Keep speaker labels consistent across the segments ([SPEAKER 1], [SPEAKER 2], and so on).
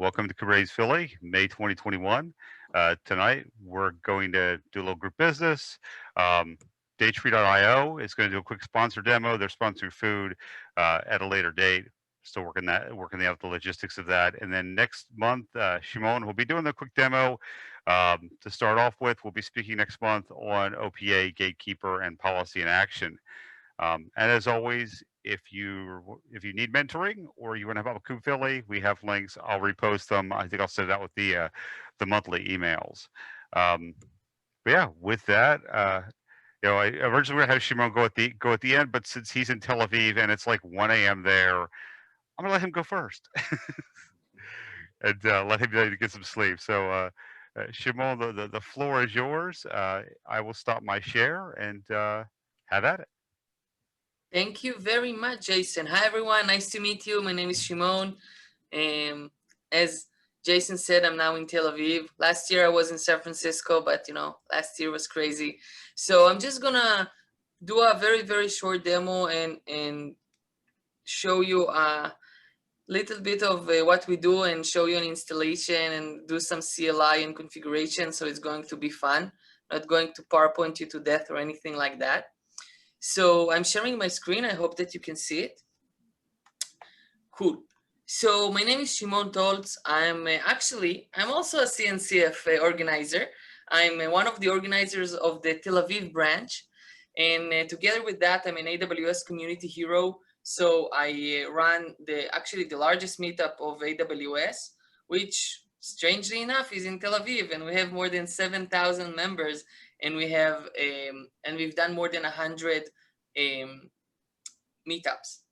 [SPEAKER 1] Welcome to Kubernetes Philly, May 2021. Tonight, we're going to do a little group business. Daytree.io is going to do a quick sponsor demo. They're sponsoring food at a later date. Still working out the logistics of that. And then next month, Shimon will be doing a quick demo. To start off with, we'll be speaking next month on OPA, Gatekeeper, and Policy in Action. And as always, if you need mentoring or you want to help Kube Philly, we have links. I'll repost them. I think I'll send it out with the monthly emails. But yeah, with that, I originally would have Shimon go at the end, but since he's in Tel Aviv and it's like 1 a.m. there, I'm gonna let him go first and let him get some sleep. So Shimon, the floor is yours. I will stop my share and have at it.
[SPEAKER 2] Thank you very much, Jason. Hi, everyone. Nice to meet you. My name is Shimon. As Jason said, I'm now in Tel Aviv. Last year I was in San Francisco, but last year was crazy. So I'm just gonna do a very, very short demo and show you a little bit of what we do and show you an installation and do some CLI and configuration. So it's going to be fun. Not going to PowerPoint you to death or anything like that. So I'm sharing my screen. I hope that you can see it. Cool. So my name is Shimon Toltz. I'm also a CNCF organizer. I'm one of the organizers of the Tel Aviv branch. And together with that, I'm an AWS community hero. So I run the largest meetup of AWS, which strangely enough is in Tel Aviv, and we have more than 7,000 members, and we've done more than 100 meetups.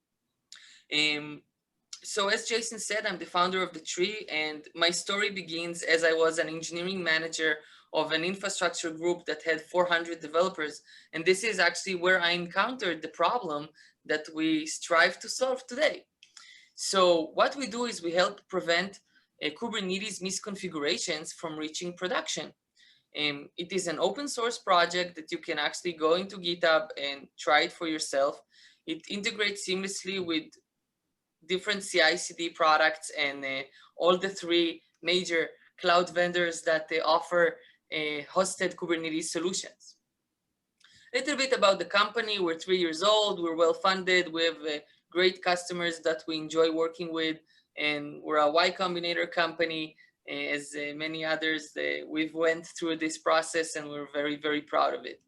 [SPEAKER 2] So as Jason said, I'm the founder of The Tree, and my story begins as I was an engineering manager of an infrastructure group that had 400 developers. And this is actually where I encountered the problem that we strive to solve today. So what we do is we help prevent Kubernetes misconfigurations from reaching production. It is an open source project that you can actually go into GitHub and try it for yourself. It integrates seamlessly with different CI/CD products and all the three major cloud vendors that they offer hosted Kubernetes solutions. A little bit about the company. We're 3 years old. We're well funded. We have great customers that we enjoy working with, and we're a Y Combinator company. As many others, we've went through this process and we're very, very proud of it.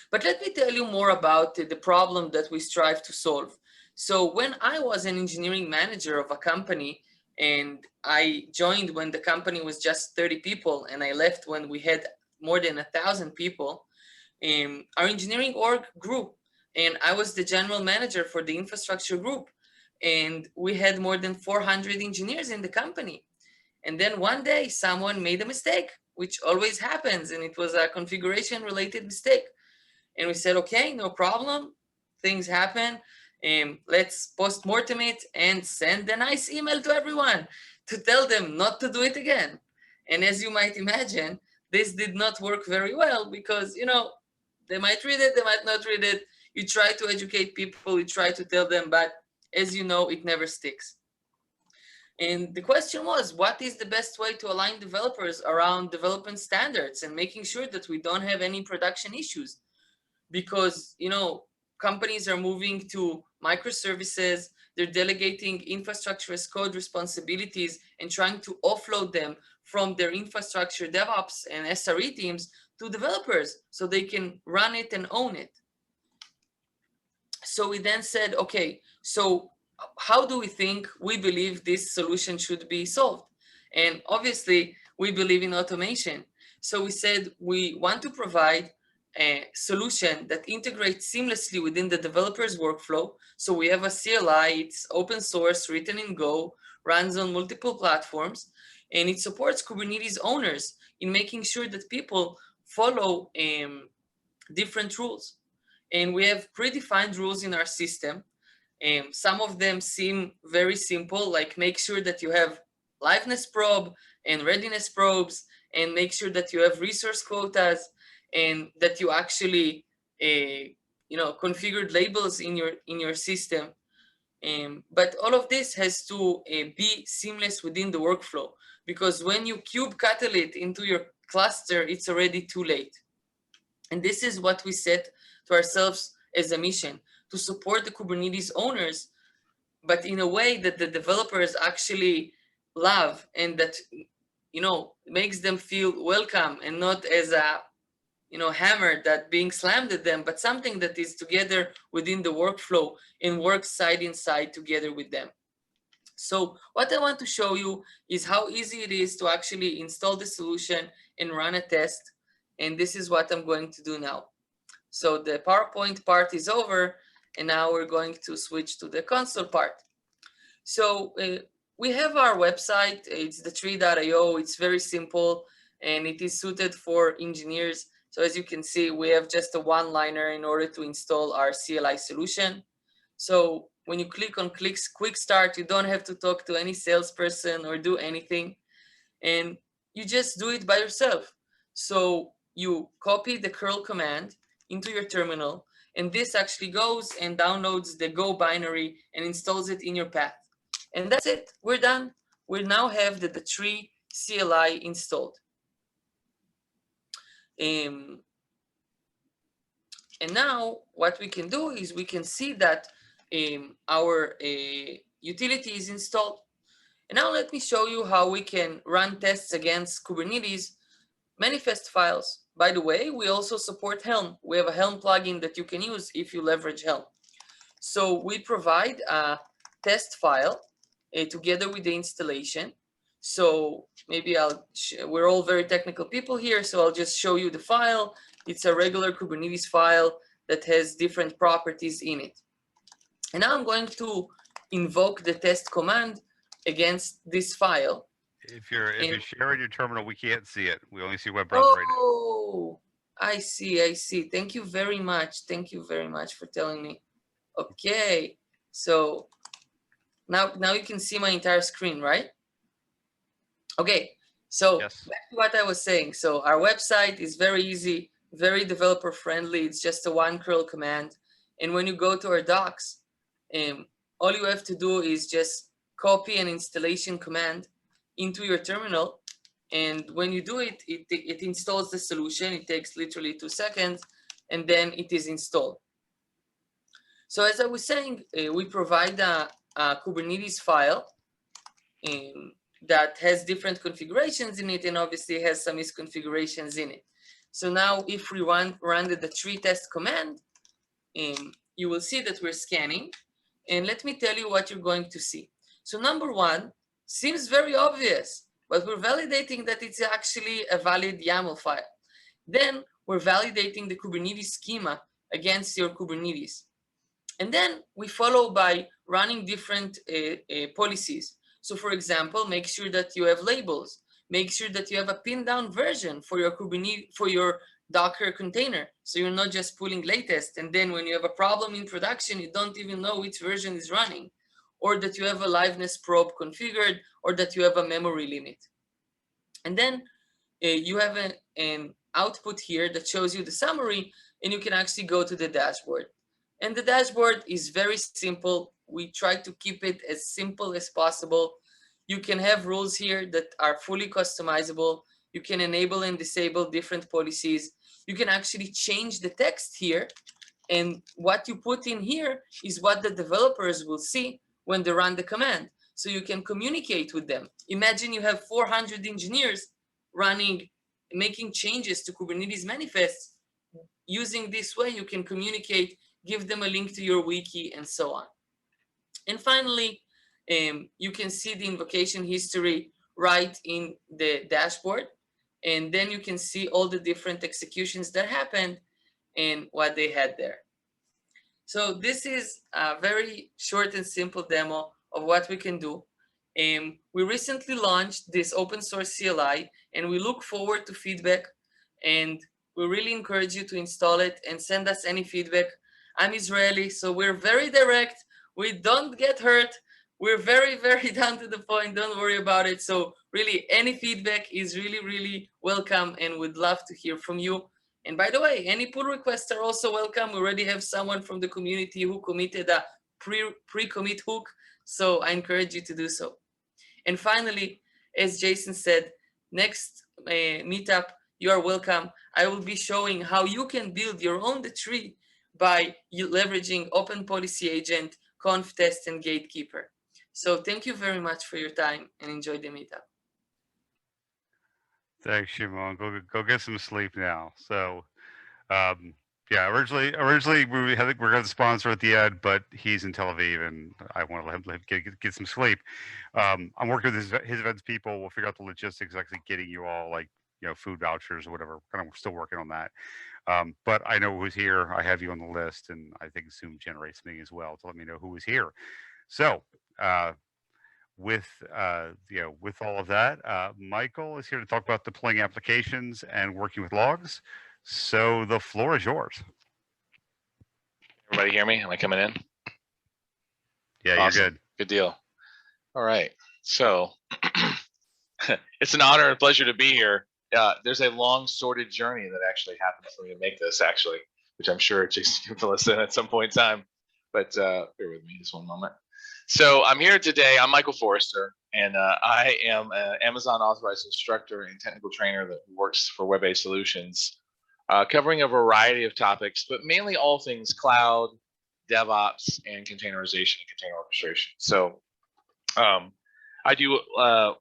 [SPEAKER 2] But let me tell you more about the problem that we strive to solve. So when I was an engineering manager of a company, and I joined when the company was just 30 people, and I left when we had more than 1,000 people, our engineering org grew, and I was the general manager for the infrastructure group. And we had more than 400 engineers in the company. And then one day someone made a mistake, which always happens, and it was a configuration related mistake. And we said, okay, no problem, things happen. Let's post-mortem it and send a nice email to everyone to tell them not to do it again. And as you might imagine, this did not work very well because, they might read it, they might not read it. You try to educate people, you try to tell them, but as you know, it never sticks. And the question was, what is the best way to align developers around development standards and making sure that we don't have any production issues? Because, companies are moving to microservices, they're delegating infrastructure as code responsibilities and trying to offload them from their infrastructure DevOps and SRE teams to developers so they can run it and own it. So we then said, okay, so how do we believe this solution should be solved? And obviously, we believe in automation. So we said we want to provide a solution that integrates seamlessly within the developer's workflow. So we have a CLI, it's open source, written in Go, runs on multiple platforms, and it supports Kubernetes owners in making sure that people follow different rules. And we have predefined rules in our system. Some of them seem very simple, like make sure that you have liveness probe and readiness probes, and make sure that you have resource quotas, and that you actually configured labels in your system. But all of this has to be seamless within the workflow, because when you kubectl it into your cluster, it's already too late. And this is what we set to ourselves as a mission, to support the Kubernetes owners, but in a way that the developers actually love, and that, you know, makes them feel welcome, and not as a, you know, hammer that being slammed at them, but something that is together within the workflow and works side in side together with them. So what I want to show you is how easy it is to actually install the solution and run a test. And this is what I'm going to do now. So the PowerPoint part is over, and now we're going to switch to the console part. So we have our website. It's thetree.io. It's very simple, and it is suited for engineers. So as you can see, we have just a one-liner in order to install our CLI solution. So when you click on quick start, you don't have to talk to any salesperson or do anything, and you just do it by yourself. So you copy the curl command into your terminal, and this actually goes and downloads the Go binary and installs it in your path. And that's it, we're done. We now have the tree CLI installed. And now what we can do is we can see that our utility is installed. And now let me show you how we can run tests against Kubernetes manifest files. By the way, we also support Helm. We have a Helm plugin that you can use if you leverage Helm. So we provide a test file together with the installation. So maybe we're all very technical people here, so I'll just show you the file. It's a regular Kubernetes file that has different properties in it. And now I'm going to invoke the test command against this file.
[SPEAKER 1] If you're sharing your terminal, we can't see it. We only see web browser right now.
[SPEAKER 2] Oh, I see. Thank you very much. Thank you very much for telling me. Okay, so now you can see my entire screen, right? Okay, so
[SPEAKER 1] yes.
[SPEAKER 2] Back to what I was saying. So our website is very easy, very developer friendly. It's just a one curl command. And when you go to our docs, all you have to do is just copy an installation command into your terminal. And when you do it, it installs the solution. It takes literally 2 seconds, and then it is installed. So as I was saying, we provide a Kubernetes file that has different configurations in it, and obviously has some misconfigurations in it. So now if we run the tree test command, you will see that we're scanning. And let me tell you what you're going to see. So number one, seems very obvious, but we're validating that it's actually a valid YAML file. Then we're validating the Kubernetes schema against your Kubernetes. And then we follow by running different policies. So for example, make sure that you have labels. Make sure that you have a pinned down version for your Kubernetes, for your Docker container. So you're not just pulling latest, and then when you have a problem in production, you don't even know which version is running, or that you have a liveness probe configured, or that you have a memory limit. And then you have an output here that shows you the summary, and you can actually go to the dashboard. And the dashboard is very simple. We try to keep it as simple as possible. You can have rules here that are fully customizable. You can enable and disable different policies. You can actually change the text here. And what you put in here is what the developers will see when they run the command. So you can communicate with them. Imagine you have 400 engineers making changes to Kubernetes manifests. Using this way, you can communicate, give them a link to your wiki, and so on. And finally, you can see the invocation history right in the dashboard. And then you can see all the different executions that happened and what they had there. So this is a very short and simple demo of what we can do. We recently launched this open source CLI, and we look forward to feedback. And we really encourage you to install it and send us any feedback. I'm Israeli, so we're very direct. We don't get hurt. We're very, very down to the point. Don't worry about it. So really, any feedback is really, really welcome, and we'd love to hear from you. And by the way, any pull requests are also welcome. We already have someone from the community who committed a pre-commit hook. So I encourage you to do so. And finally, as Jason said, next meetup, you are welcome. I will be showing how you can build your own tree by leveraging Open Policy Agent, Conf Test, and Gatekeeper. So thank you very much for your time and enjoy the meetup.
[SPEAKER 1] Thanks, Shimon. Go get some sleep now. So, yeah, originally we we're going to sponsor at the end, but he's in Tel Aviv, and I want to let him get some sleep. I'm working with his events people. We'll figure out the logistics, actually getting you all like food vouchers or whatever. Kind of still working on that. But I know who's here. I have you on the list, and I think Zoom generates me as well to let me know who is here. So. With with all of that, Michael is here to talk about deploying applications and working with logs. So the floor is yours.
[SPEAKER 3] Everybody hear me? Am I coming in?
[SPEAKER 1] Yeah,
[SPEAKER 3] awesome.
[SPEAKER 1] You're good.
[SPEAKER 3] Good deal. All right. So it's an honor and pleasure to be here. There's a long sordid journey that actually happened for me to make this, actually, which I'm sure Jason can fill us in at some point in time. But bear with me just one moment. So I'm here today. I'm Michael Forrester, and I am an Amazon authorized instructor and technical trainer that works for Web-based Solutions, covering a variety of topics, but mainly all things cloud, DevOps, and containerization and container orchestration. So I do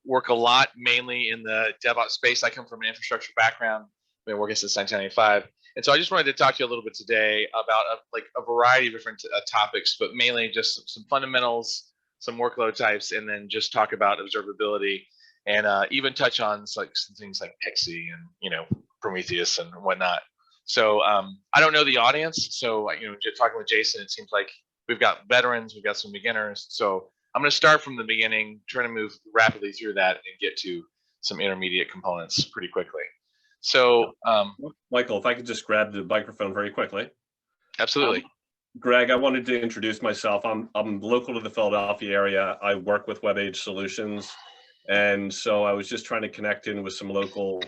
[SPEAKER 3] work a lot mainly in the DevOps space. I come from an infrastructure background. I've been working since 1995. And so I just wanted to talk to you a little bit today about a variety of different topics, but mainly just some fundamentals, some workload types, and then just talk about observability and even touch on some things like Pixie and Prometheus and whatnot. So I don't know the audience, so just talking with Jason, it seems like we've got veterans, we've got some beginners. So I'm going to start from the beginning, trying to move rapidly through that and get to some intermediate components pretty quickly. So,
[SPEAKER 4] Michael, if I could just grab the microphone very quickly.
[SPEAKER 3] Absolutely.
[SPEAKER 4] Greg, I wanted to introduce myself. I'm local to the Philadelphia area. I work with WebAge Solutions. And so I was just trying to connect in with some local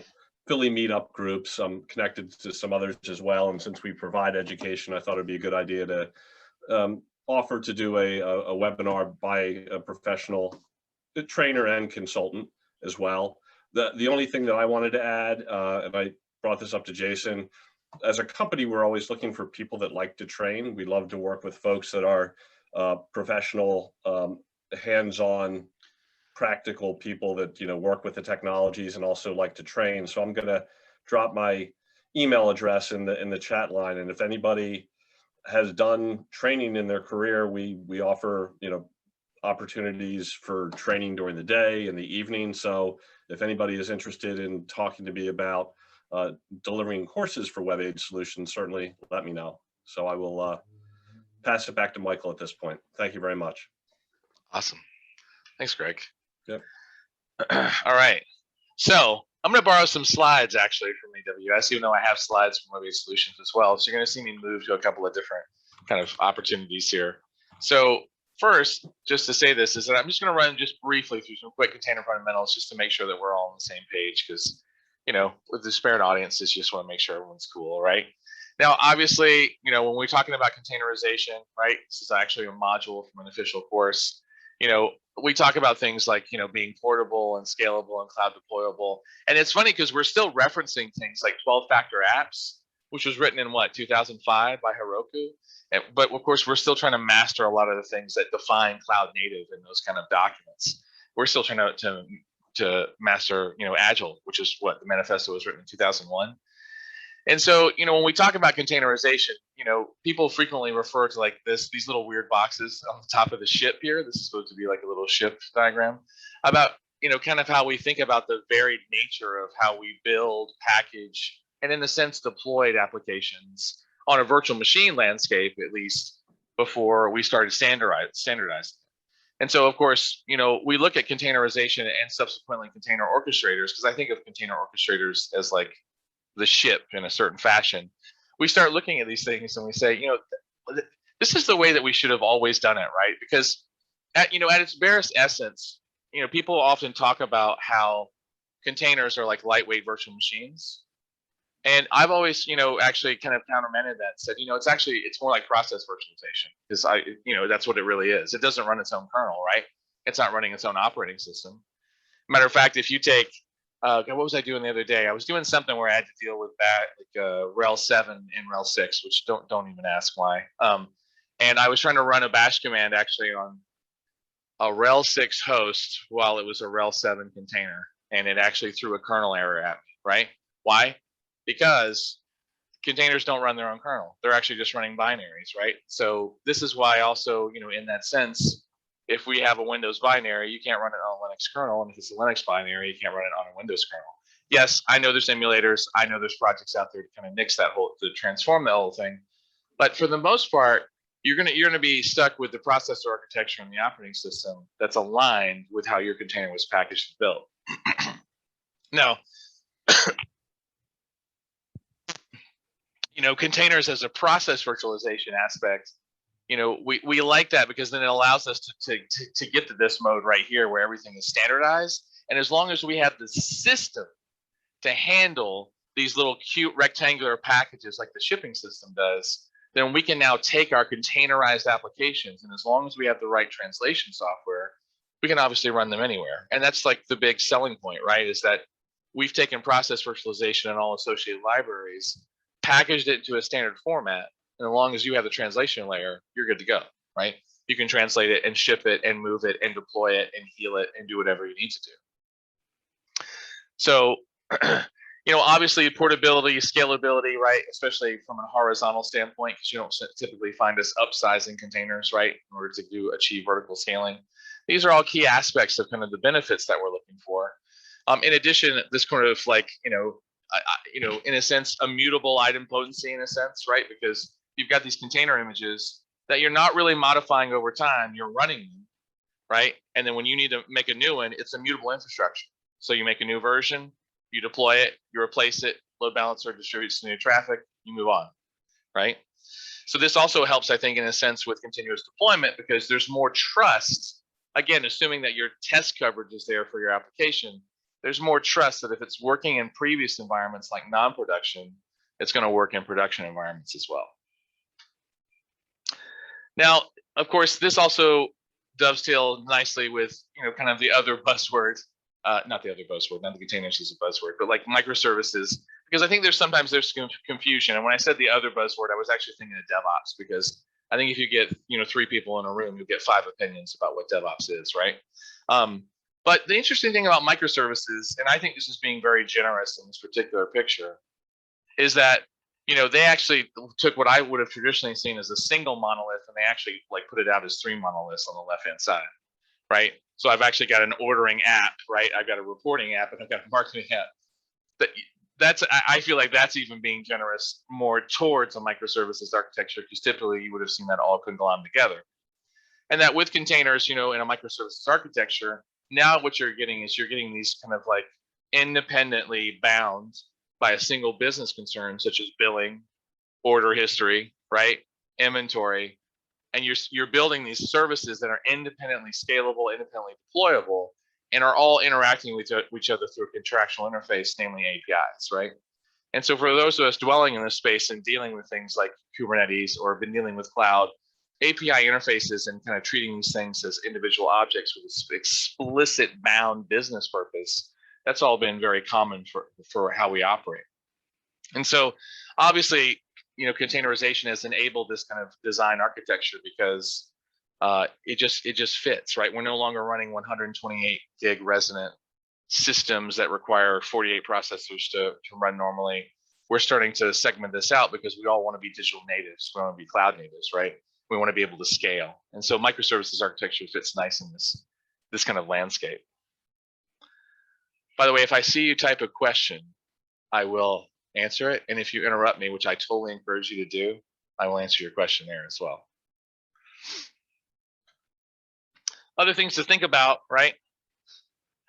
[SPEAKER 4] Philly meetup groups. I'm connected to some others as well. And since we provide education, I thought it'd be a good idea to offer to do a webinar by a professional trainer and consultant as well. The only thing that I wanted to add, and I brought this up to Jason, as a company, we're always looking for people that like to train. We love to work with folks that are professional, hands-on, practical people that work with the technologies and also like to train. So I'm going to drop my email address in the chat line, and if anybody has done training in their career, we offer opportunities for training during the day and the evening. So if anybody is interested in talking to me about delivering courses for WebAge Solutions, certainly let me know. So I will pass it back to Michael at this point. Thank you very much.
[SPEAKER 3] Awesome. Thanks, Greg.
[SPEAKER 4] Yep.
[SPEAKER 3] All right. So I'm going to borrow some slides actually from AWS, even though I have slides from WebAge Solutions as well. So you're going to see me move to a couple of different kind of opportunities here. So first, just to say this, is that I'm just going to run just briefly through some quick container fundamentals just to make sure that we're all on the same page, because with disparate audiences, you just want to make sure everyone's cool, right? Now, obviously, when we're talking about containerization, right, this is actually a module from an official course. We talk about things like, being portable and scalable and cloud deployable. And it's funny because we're still referencing things like 12-factor apps, which was written in 2005 by Heroku. But of course, we're still trying to master a lot of the things that define cloud native in those kind of documents. We're still trying to master, Agile, which is what the manifesto was written in 2001. And so, when we talk about containerization, people frequently refer to these little weird boxes on the top of the ship here. This is supposed to be like a little ship diagram about, kind of how we think about the varied nature of how we build, package, and in a sense, deployed applications on a virtual machine landscape, at least before we started standardizing. And so, of course, we look at containerization and subsequently container orchestrators, because I think of container orchestrators as like the ship in a certain fashion. We start looking at these things and we say, this is the way that we should have always done it, right? Because at its barest essence, people often talk about how containers are like lightweight virtual machines. And I've always, actually kind of countermanded that, said, it's more like process virtualization, because that's what it really is. It doesn't run its own kernel, right? It's not running its own operating system. Matter of fact, if you take, what was I doing the other day? I was doing something where I had to deal with that, like rel 7 and rel 6, which don't even ask why. And I was trying to run a bash command actually on a rel 6 host while it was a rel 7 container, and it actually threw a kernel error at me, right? Why? Because containers don't run their own kernel. They're actually just running binaries, right? So this is why also, in that sense, if we have a Windows binary, you can't run it on a Linux kernel. And if it's a Linux binary, you can't run it on a Windows kernel. Yes, I know there's emulators. I know there's projects out there to kind of nix that to transform the whole thing. But for the most part, you're gonna be stuck with the processor architecture and the operating system that's aligned with how your container was packaged and built. Now, containers as a process virtualization aspect, we like that, because then it allows us to get to this mode right here where everything is standardized. And as long as we have the system to handle these little cute rectangular packages like the shipping system does, then we can now take our containerized applications, and as long as we have the right translation software, we can obviously run them anywhere. And that's like the big selling point, right? Is that we've taken process virtualization and all associated libraries, packaged it into a standard format, and as long as you have the translation layer, you're good to go, right? You can translate it and ship it and move it and deploy it and heal it and do whatever you need to do. So, obviously portability, scalability, right? Especially from a horizontal standpoint, because you don't typically find us upsizing containers, right? In order to achieve vertical scaling. These are all key aspects of kind of the benefits that we're looking for. In addition, this kind of like, in a sense, immutable item potency in a sense, right? Because you've got these container images that you're not really modifying over time, you're running them, right? And then when you need to make a new one, it's immutable infrastructure. So you make a new version, you deploy it, you replace it, load balancer distributes to new traffic, you move on, right? So this also helps, I think, in a sense with continuous deployment, because there's more trust. Again, assuming that your test coverage is there for your application, there's more trust that if it's working in previous environments like non-production, it's going to work in production environments as well. Now, of course, this also dovetails nicely with, kind of the other buzzword, not the other buzzword, not the containers is a buzzword, but like microservices, because I think there's confusion. And when I said the other buzzword, I was actually thinking of DevOps, because I think if you get, 3 people in a room, you get 5 opinions about what DevOps is, right? But the interesting thing about microservices, and I think this is being very generous in this particular picture, is that, they actually took what I would have traditionally seen as a single monolith, and they actually like put it out as 3 monoliths on the left-hand side, right? So I've actually got an ordering app, right? I've got a reporting app, and I've got a marketing app. I feel like that's even being generous more towards a microservices architecture, because typically you would have seen that all conglomerated together. And that with containers, in a microservices architecture, now what you're getting is you're getting these kind of like independently bound by a single business concern, such as billing, order history, right? Inventory. And you're building these services that are independently scalable, independently deployable, and are all interacting with each other through a contractual interface, namely APIs, right? And so for those of us dwelling in this space and dealing with things like Kubernetes or been dealing with cloud, API interfaces and kind of treating these things as individual objects with this explicit bound business purpose, that's all been very common for how we operate. And so obviously, containerization has enabled this kind of design architecture, because it just fits, right? We're no longer running 128 gig resonant systems that require 48 processors to run normally. We're starting to segment this out, because we all want to be digital natives. We want to be cloud natives, right? We want to be able to scale. And so microservices architecture fits nice in this kind of landscape. By the way, if I see you type a question, I will answer it. And if you interrupt me, which I totally encourage you to do, I will answer your question there as well. Other things to think about, right?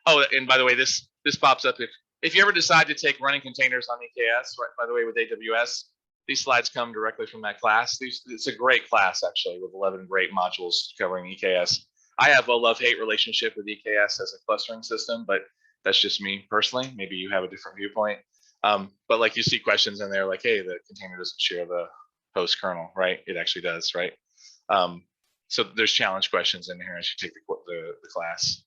[SPEAKER 3] Oh, and by the way, this pops up if you ever decide to take running containers on EKS, right? By the way, with AWS, these slides come directly from that class. It's a great class, actually, with 11 great modules covering EKS. I have a love-hate relationship with EKS as a clustering system, but that's just me personally. Maybe you have a different viewpoint. But like you see questions in there like, hey, the container doesn't share the host kernel, right? It actually does, right? So there's challenge questions in here as you take the class.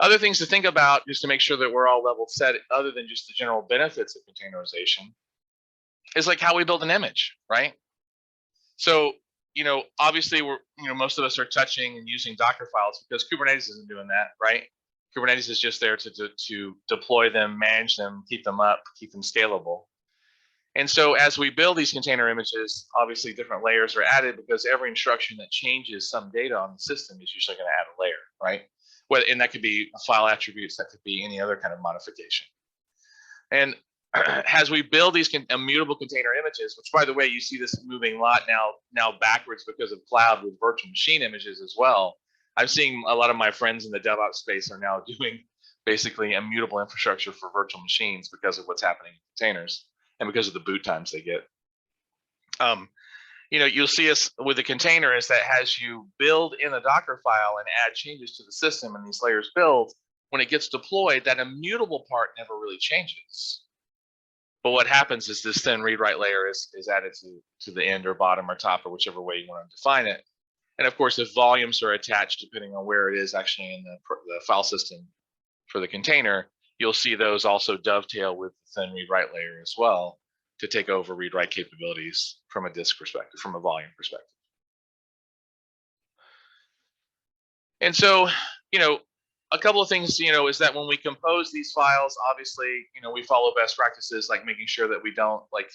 [SPEAKER 3] Other things to think about just to make sure that we're all level set, other than just the general benefits of containerization, is like how we build an image, right? So, obviously most of us are touching and using Docker files because Kubernetes isn't doing that, right? Kubernetes is just there to deploy them, manage them, keep them up, keep them scalable. And so as we build these container images, obviously different layers are added because every instruction that changes some data on the system is usually going to add a layer, right? And that could be file attributes, that could be any other kind of modification. And as we build these immutable container images, which by the way, you see this moving a lot now backwards because of cloud with virtual machine images as well. I'm seeing a lot of my friends in the DevOps space are now doing basically immutable infrastructure for virtual machines because of what's happening in containers and because of the boot times they get. You'll see us with the container is that as you build in a Docker file and add changes to the system and these layers build, when it gets deployed, that immutable part never really changes. But what happens is this thin read-write layer is added to the end or bottom or top or whichever way you want to define it. And of course, if volumes are attached, depending on where it is actually in the file system for the container, you'll see those also dovetail with the thin read-write layer as well to take over read-write capabilities from a disk perspective, from a volume perspective. And so, a couple of things, is that when we compose these files, obviously, we follow best practices like making sure that we don't like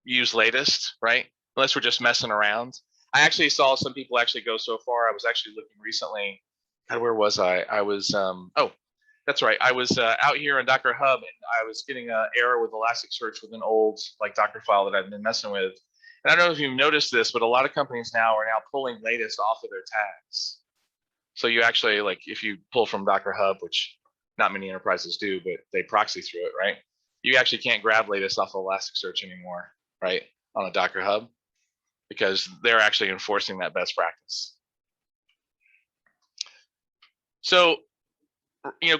[SPEAKER 3] use latest, right? Unless we're just messing around. I actually saw some people actually go so far. I was actually looking recently. God, where was I? I was oh, that's right. I was out here in Docker Hub, and I was getting an error with Elasticsearch with an old Docker file that I've been messing with. And I don't know if you've noticed this, but a lot of companies now are pulling latest off of their tags. So you actually if you pull from Docker Hub, which not many enterprises do, but they proxy through it, right? You actually can't grab latest off of Elasticsearch anymore, right? On a Docker Hub, because they're actually enforcing that best practice. So,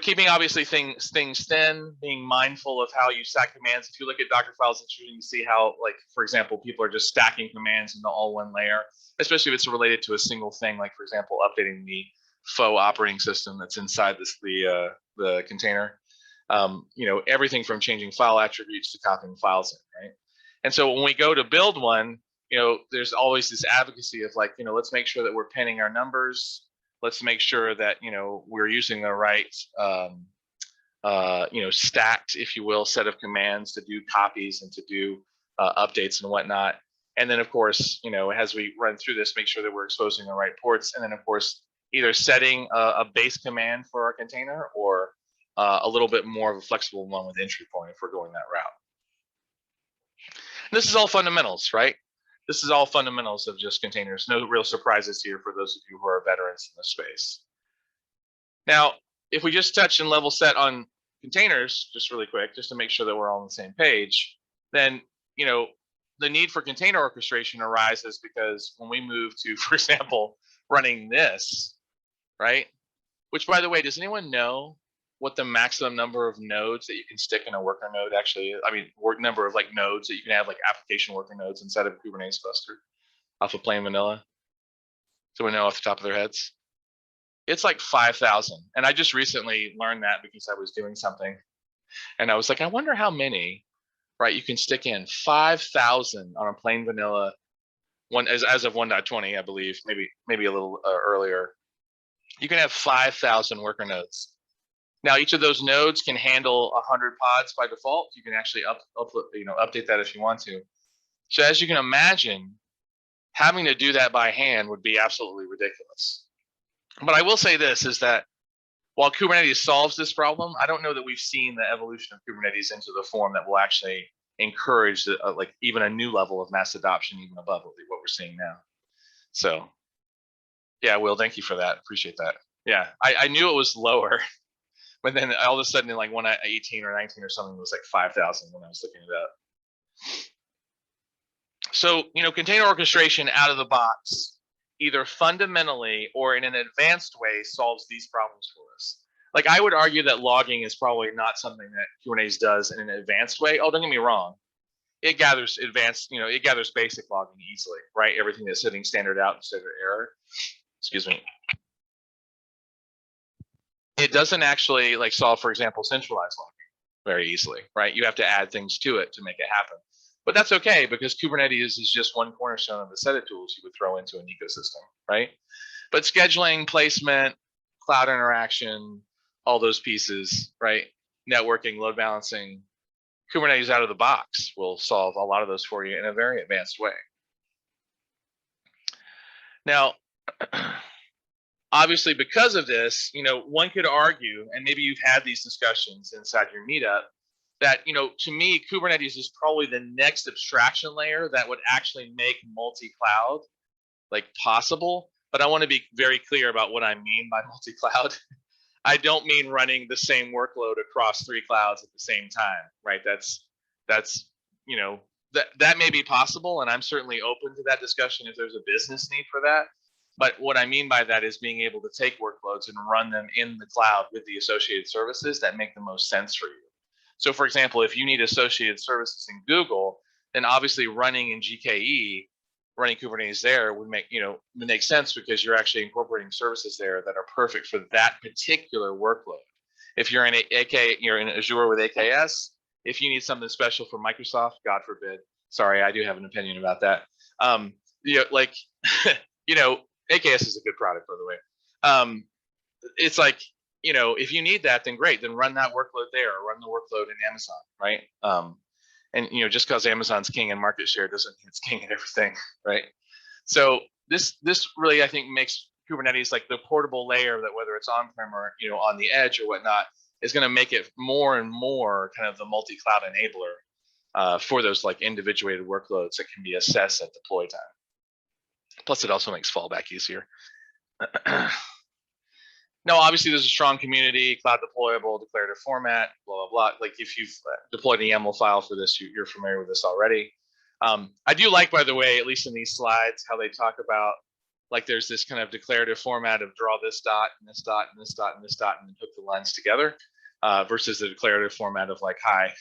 [SPEAKER 3] keeping obviously things thin, being mindful of how you stack commands. If you look at Docker files, it's interesting to see how, for example, people are just stacking commands into all one layer, especially if it's related to a single thing, like for example, updating the faux operating system that's inside the container. Everything from changing file attributes to copying files in, right? And so when we go to build one, there's always this advocacy of let's make sure that we're pinning our numbers. Let's make sure that we're using the right stacked, if you will, set of commands to do copies and to do updates and whatnot. And then of course, as we run through this, make sure that we're exposing the right ports. And then of course, either setting a base command for our container or a little bit more of a flexible one with entry point if we're going that route. And this is all fundamentals, right? This is all fundamentals of just containers. No real surprises here for those of you who are veterans in this space. Now, if we just touch and level set on containers, just really quick, just to make sure that we're all on the same page, then, the need for container orchestration arises because when we move to, for example, running this, right? Which, by the way, does anyone know what the maximum number of nodes that you can stick in a worker node actually is? I mean, number of nodes that you can have application worker nodes inside of a Kubernetes cluster off of plain vanilla. So we know off the top of their heads. It's 5,000. And I just recently learned that because I was doing something. And I was I wonder how many, right, you can stick in. 5,000 on a plain vanilla one as of 1.20, I believe, maybe a little earlier. You can have 5,000 worker nodes. Now, each of those nodes can handle 100 pods by default. You can actually update that if you want to. So as you can imagine, having to do that by hand would be absolutely ridiculous. But I will say this is that while Kubernetes solves this problem, I don't know that we've seen the evolution of Kubernetes into the form that will actually encourage even a new level of mass adoption, even above what we're seeing now. So yeah, Will, thank you for that. Appreciate that. Yeah, I knew it was lower. But then all of a sudden, 1.18 or 19 or something, it was 5,000 when I was looking it up. So, container orchestration out of the box, either fundamentally or in an advanced way, solves these problems for us. like I would argue that logging is probably not something that Kubernetes does in an advanced way. Oh, don't get me wrong. It gathers advanced, it gathers basic logging easily, right? Everything that's sitting standard out and standard error. Excuse me. It doesn't actually like solve, for example, centralized logging very easily, right? You have to add things to it to make it happen. But that's okay because Kubernetes is just one cornerstone of the set of tools you would throw into an ecosystem, right? But scheduling, placement, cloud interaction, all those pieces, right? Networking, load balancing, Kubernetes out of the box will solve a lot of those for you in a very advanced way. Now, obviously, because of this, one could argue, and maybe you've had these discussions inside your meetup, that, to me, Kubernetes is probably the next abstraction layer that would actually make multi-cloud like possible. But I want to be very clear about what I mean by multi-cloud. I don't mean running the same workload across 3 clouds at the same time, right? That's that may be possible, and I'm certainly open to that discussion if there's a business need for that. But what I mean by that is being able to take workloads and run them in the cloud with the associated services that make the most sense for you. So for example, if you need associated services in Google, then obviously running in GKE, running Kubernetes there would make sense because you're actually incorporating services there that are perfect for that particular workload. If you're in you're in Azure with AKS, if you need something special for Microsoft, God forbid. Sorry, I do have an opinion about that. AKS is a good product, by the way. It's like, if you need that, then great, then run that workload there, or run the workload in Amazon, right? And just because Amazon's king in market share doesn't mean it's king in everything, right? So this really, I think, makes Kubernetes like the portable layer that, whether it's on-prem or on the edge or whatnot, is going to make it more and more kind of the multi-cloud enabler for those like individuated workloads that can be assessed at deploy time. Plus, it also makes fallback easier. Now, obviously, there's a strong community, cloud deployable, declarative format, blah, blah, blah. Like if you've deployed a YAML file for this, you're familiar with this already. I do like, by the way, at least in these slides, how they talk about, like there's this kind of declarative format of draw this dot and this dot and this dot and this dot and then hook the lines together versus the declarative format of like, hi,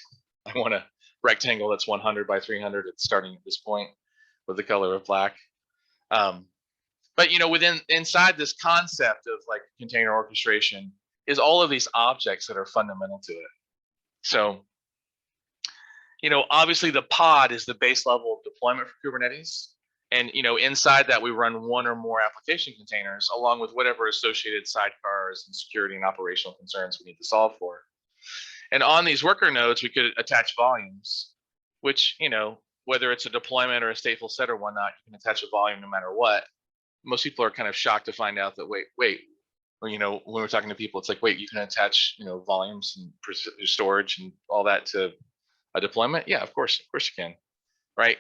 [SPEAKER 3] I want a rectangle that's 100 by 300. It's starting at this point with the color of black. But inside this concept of like container orchestration is all of these objects that are fundamental to it. So, obviously the pod is the base level of deployment for Kubernetes. And, inside that we run one or more application containers along with whatever associated sidecars and security and operational concerns we need to solve for. And on these worker nodes, we could attach volumes, which, whether it's a deployment or a stateful set or whatnot, you can attach a volume no matter what. Most people are kind of shocked to find out that wait, or when we're talking to people, it's like, wait, you can attach volumes and storage and all that to a deployment? Yeah, of course you can, right?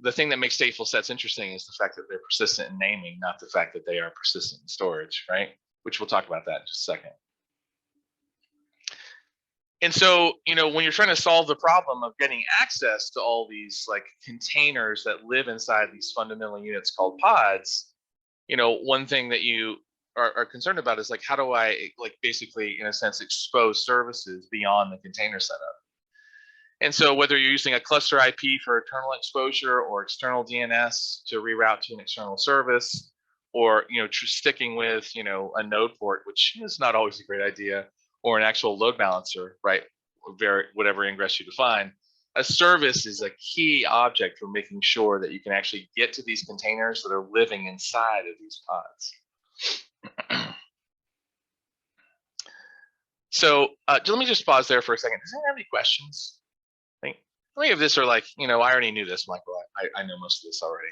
[SPEAKER 3] The thing that makes stateful sets interesting is the fact that they're persistent in naming, not the fact that they are persistent in storage, right? Which we'll talk about that in just a second. And so, when you're trying to solve the problem of getting access to all these like containers that live inside these fundamental units called pods, one thing that you are concerned about is like, how do I like basically, in a sense, expose services beyond the container setup? And so whether you're using a cluster IP for internal exposure or external DNS to reroute to an external service, or sticking with a node port, which is not always a great idea, or an actual load balancer, right? Whatever ingress you define, a service is a key object for making sure that you can actually get to these containers that are living inside of these pods. So let me just pause there for a second. Does anyone have any questions? How many of this are like, I already knew this, Michael. I know most of this already.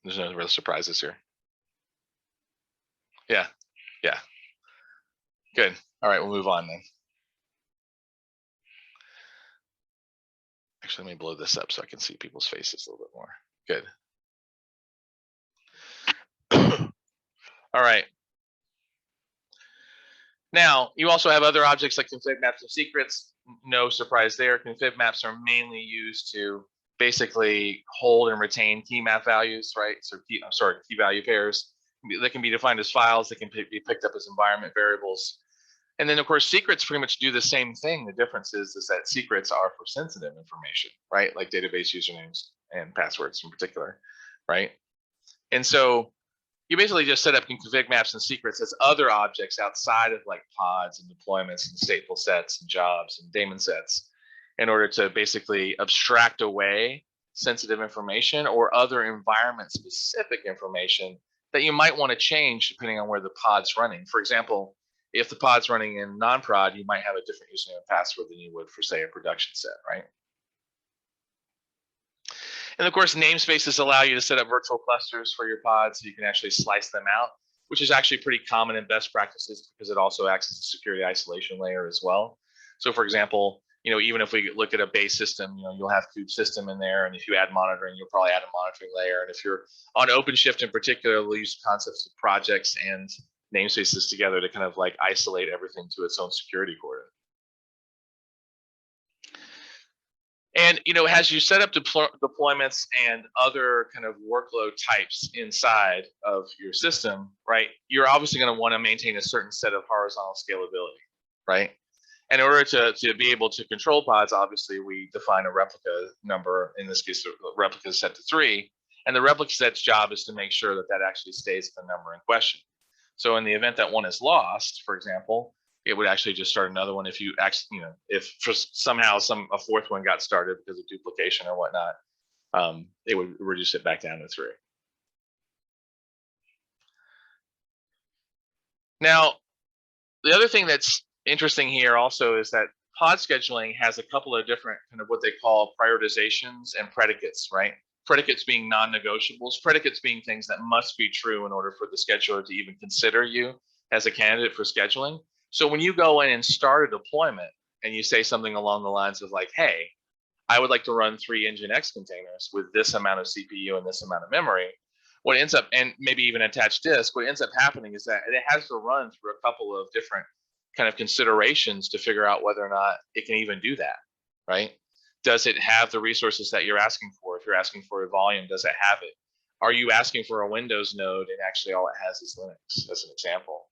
[SPEAKER 3] There's no real surprises here. Yeah. Good. All right, we'll move on then. Actually, let me blow this up so I can see people's faces a little bit more. Good. All right. Now, you also have other objects like config maps and secrets. No surprise there. Config maps are mainly used to basically hold and retain key map values, right? So key value pairs that can be defined as files that can be picked up as environment variables. And then of course, secrets pretty much do the same thing. The difference is that secrets are for sensitive information, right? Like database usernames and passwords in particular, right? And so you basically just set up config maps and secrets as other objects outside of like pods and deployments and stateful sets and jobs and daemon sets in order to basically abstract away sensitive information or other environment specific information that you might want to change depending on where the pod's running. For example, if the pod's running in non-prod, you might have a different username and password than you would for, say, a production set, right? And of course, namespaces allow you to set up virtual clusters for your pods so you can actually slice them out, which is actually pretty common in best practices because it also acts as a security isolation layer as well. So for example, even if we look at a base system, you'll have kube system in there. And if you add monitoring, you'll probably add a monitoring layer. And if you're on OpenShift in particular, we'll use concepts of projects and namespaces together to kind of like isolate everything to its own security coordinate. And as you set up deployments and other kind of workload types inside of your system, right, you're obviously going to want to maintain a certain set of horizontal scalability, right? And in order to be able to control pods, obviously we define a replica number. In this case, the replica is set to 3, and the replica set's job is to make sure that that actually stays the number in question. So in the event that one is lost, for example, it would actually just start another one. If you actually, if somehow a fourth one got started because of duplication or whatnot, it would reduce it back down to 3. Now, the other thing that's interesting here also is that pod scheduling has a couple of different kind of what they call prioritizations and predicates, right? Predicates being non-negotiables, predicates being things that must be true in order for the scheduler to even consider you as a candidate for scheduling. So when you go in and start a deployment and you say something along the lines of like, hey, I would like to run 3 Nginx containers with this amount of CPU and this amount of memory, what ends up, and maybe even attached disk, what ends up happening is that it has to run through a couple of different kind of considerations to figure out whether or not it can even do that, right? Does it have the resources that you're asking for? If you're asking for a volume, does it have it? Are you asking for a Windows node and actually all it has is Linux, as an example?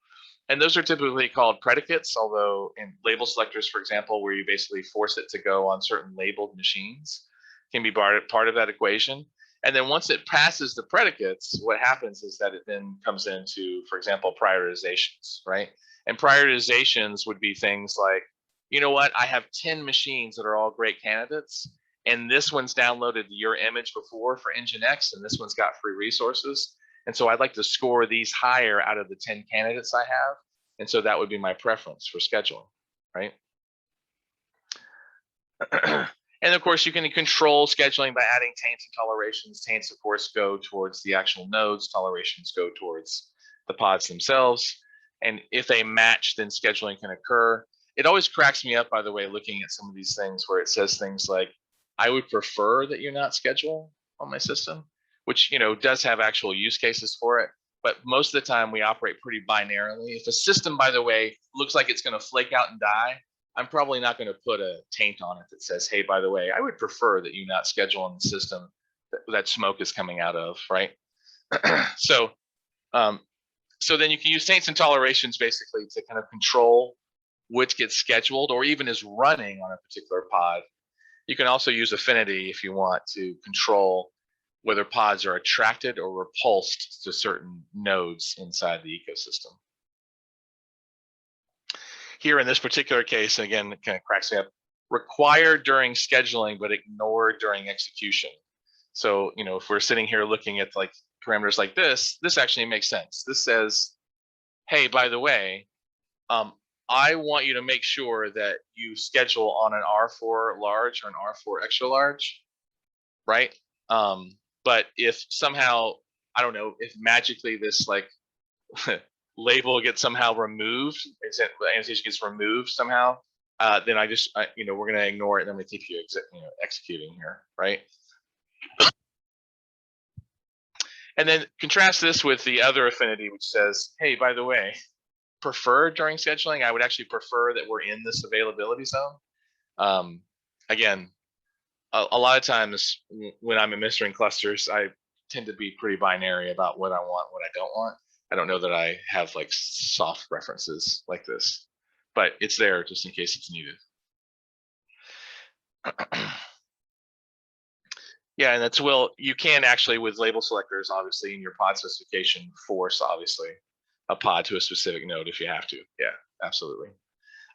[SPEAKER 3] And those are typically called predicates, although in label selectors, for example, where you basically force it to go on certain labeled machines, can be part of that equation. And then once it passes the predicates, what happens is that it then comes into, for example, prioritizations, right? And prioritizations would be things like, you know what, I have 10 machines that are all great candidates, and this one's downloaded your image before for Nginx, and this one's got free resources. And so I'd like to score these higher out of the 10 candidates I have. And so that would be my preference for scheduling, right? And of course, you can control scheduling by adding taints and tolerations. Taints, of course, go towards the actual nodes. Tolerations go towards the pods themselves. And if they match, then scheduling can occur. It always cracks me up, by the way, looking at some of these things where it says things like, I would prefer that you not schedule on my system, which does have actual use cases for it. But most of the time we operate pretty binarily. If a system, by the way, looks like it's going to flake out and die, I'm probably not going to put a taint on it that says, hey, by the way, I would prefer that you not schedule on the system that smoke is coming out of, right? So then you can use taints and tolerations basically to kind of control which gets scheduled or even is running on a particular pod. You can also use affinity if you want to control whether pods are attracted or repulsed to certain nodes inside the ecosystem. Here in this particular case, again, it kind of cracks me up, required during scheduling, but ignored during execution. So, if we're sitting here looking at like parameters like this actually makes sense. This says, hey, by the way, I want you to make sure that you schedule on an R4 large or an R4 extra large, right? But if somehow, I don't know, if magically this like label gets somehow removed, annotation gets removed somehow, then we're going to ignore it and I'm going to keep you executing here, right? And then contrast this with the other affinity, which says, hey, by the way, preferred during scheduling, I would actually prefer that we're in this availability zone. Again, a lot of times when I'm administering clusters, I tend to be pretty binary about what I want, what I don't want. I don't know that I have like soft references like this. but it's there just in case it's needed. Yeah, and that's you can actually, with label selectors, obviously in your pod specification, force obviously a pod to a specific node if you have to. Yeah, absolutely.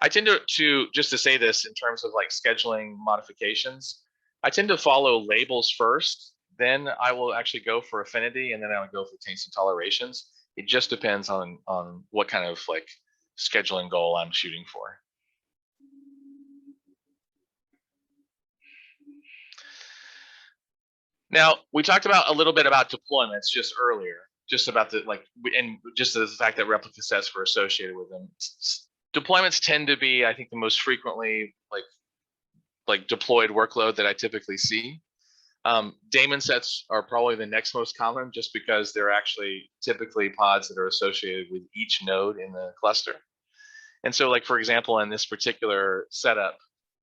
[SPEAKER 3] I tend to just to say this in terms of like scheduling modifications, I tend to follow labels first, then I will actually go for affinity, and then I would go for taints and tolerations. It just depends on what kind of like scheduling goal I'm shooting for. Now, we talked about a little bit about deployments just earlier, just about the and just the fact that replica sets were associated with them. Deployments tend to be, I think, the most frequently like deployed workload that I typically see. Daemon sets are probably the next most common, just because they're actually typically pods that are associated with each node in the cluster. And so, like for example, in this particular setup,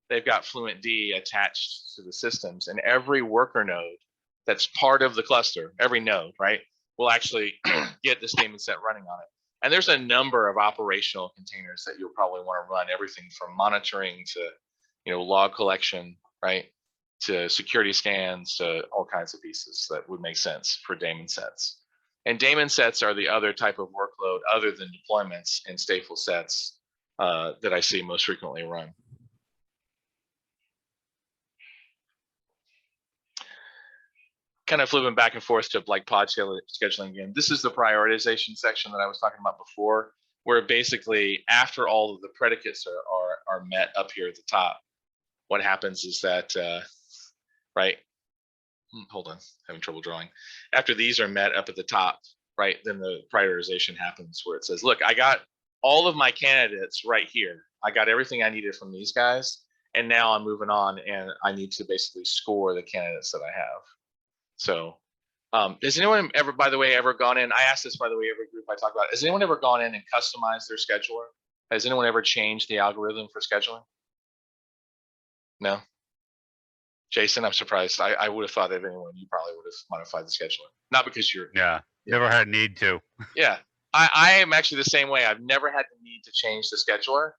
[SPEAKER 3] they've got FluentD attached to the systems, and every worker node that's part of the cluster, every node, right, will actually get this daemon set running on it. And there's a number of operational containers that you'll probably want to run, everything from monitoring to log collection, right, to security scans, to all kinds of pieces that would make sense for daemon sets. And daemon sets are the other type of workload other than deployments and stateful sets that I see most frequently run. Kind of flipping back and forth to like pod scheduling again. This is the prioritization section that I was talking about before, where basically after all of the predicates are met up here at the top, what happens is that, right, hold on, having trouble drawing. After these are met up at the top, right, then the prioritization happens where it says, look, I got all of my candidates right here. I got everything I needed from these guys, and now I'm moving on and I need to basically score the candidates that I have. So has anyone ever, by the way, ever gone in? I asked this, by the way, every group I talk about. Has anyone ever gone in and customized their scheduler? Has anyone ever changed the algorithm for scheduling? No? Jason, I'm surprised. I would have thought of anyone, you probably would have modified the scheduler. Not because you're.
[SPEAKER 1] Yeah, never had need to.
[SPEAKER 3] Yeah, I am actually the same way. I've never had the need to change the scheduler.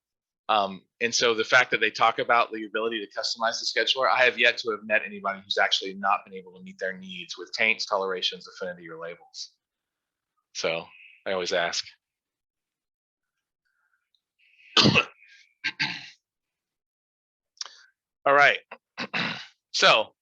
[SPEAKER 3] And so the fact that they talk about the ability to customize the scheduler, I have yet to have met anybody who's actually not been able to meet their needs with taints, tolerations, affinity, or labels. So I always ask. All right. So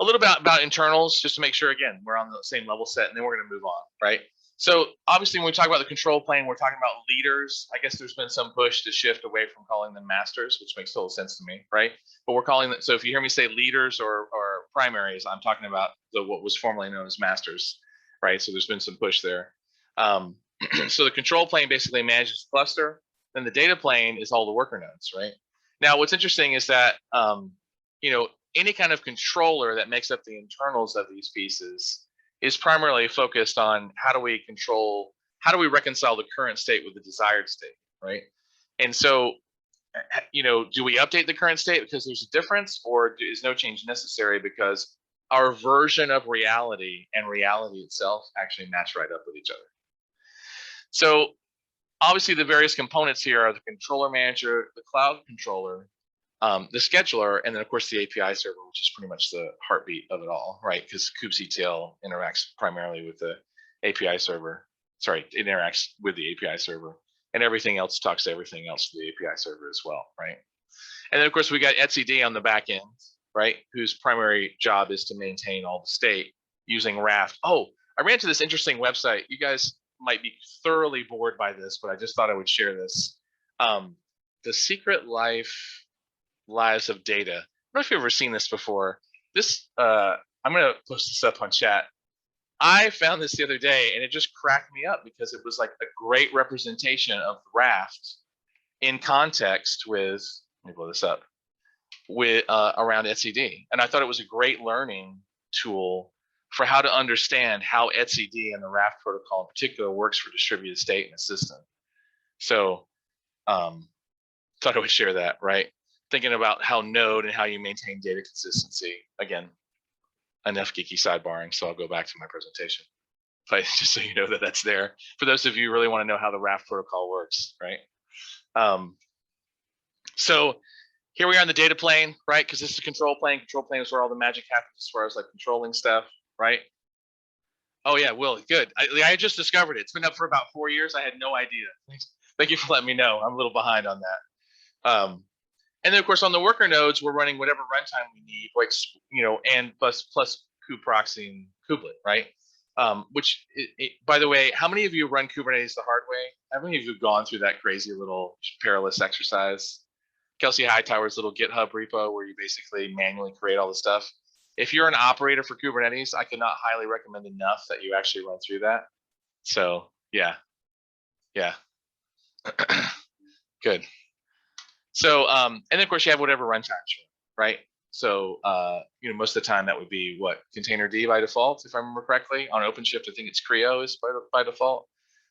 [SPEAKER 3] a little bit about internals, just to make sure, again, we're on the same level set, and then we're going to move on, right? So obviously, when we talk about the control plane, we're talking about leaders. I guess there's been some push to shift away from calling them masters, which makes total sense to me, right? But we're calling them, so if you hear me say leaders or primaries, I'm talking about what was formerly known as masters, right? So there's been some push there. So the control plane basically manages the cluster. Then the data plane is all the worker nodes, right? Now, what's interesting is that, any kind of controller that makes up the internals of these pieces is primarily focused on how do we reconcile the current state with the desired state, right? And so, do we update the current state because there's a difference, or is no change necessary because our version of reality and reality itself actually match right up with each other? So obviously the various components here are the controller manager, the cloud controller, the scheduler, and then of course the API server, which is pretty much the heartbeat of it all, right? Because kubectl interacts primarily with the API server. Sorry, it interacts with the API server, and everything else talks to everything else to the API server as well, right? And then of course we got etcd on the back end, right? Whose primary job is to maintain all the state using Raft. Oh, I ran to this interesting website. You guys might be thoroughly bored by this, but I just thought I would share this. The Secret Lives of Data. I don't know if you've ever seen this before. This, I'm gonna post this up on chat. I found this the other day and it just cracked me up because it was like a great representation of Raft in context with, let me blow this up, with around etcd. And I thought it was a great learning tool for how to understand how etcd and the Raft protocol in particular works for distributed state in a system. So thought I would share that, right? Thinking about how node and how you maintain data consistency. Again, enough geeky sidebarring, so I'll go back to my presentation. But just so you know that that's there. For those of you who really want to know how the Raft protocol works, right? So here we are in the data plane, right? Because this is a control plane. Control plane is where all the magic happens as far as like controlling stuff, right? Oh yeah, Will, good. I just discovered it. It's been up for about 4 years. I had no idea. Thank you for letting me know. I'm a little behind on that. And then of course on the worker nodes, we're running whatever runtime we need, like and plus kuproxy and kubelet, right? Which, by the way, how many of you run Kubernetes the hard way? How many of you have gone through that crazy little perilous exercise? Kelsey Hightower's little GitHub repo where you basically manually create all the stuff. If you're an operator for Kubernetes, I cannot highly recommend enough that you actually run through that. So yeah. Good. So and then of course you have whatever runtime, right? So most of the time that would be what, containerd by default, if I remember correctly. On OpenShift, I think it's Creo is by default.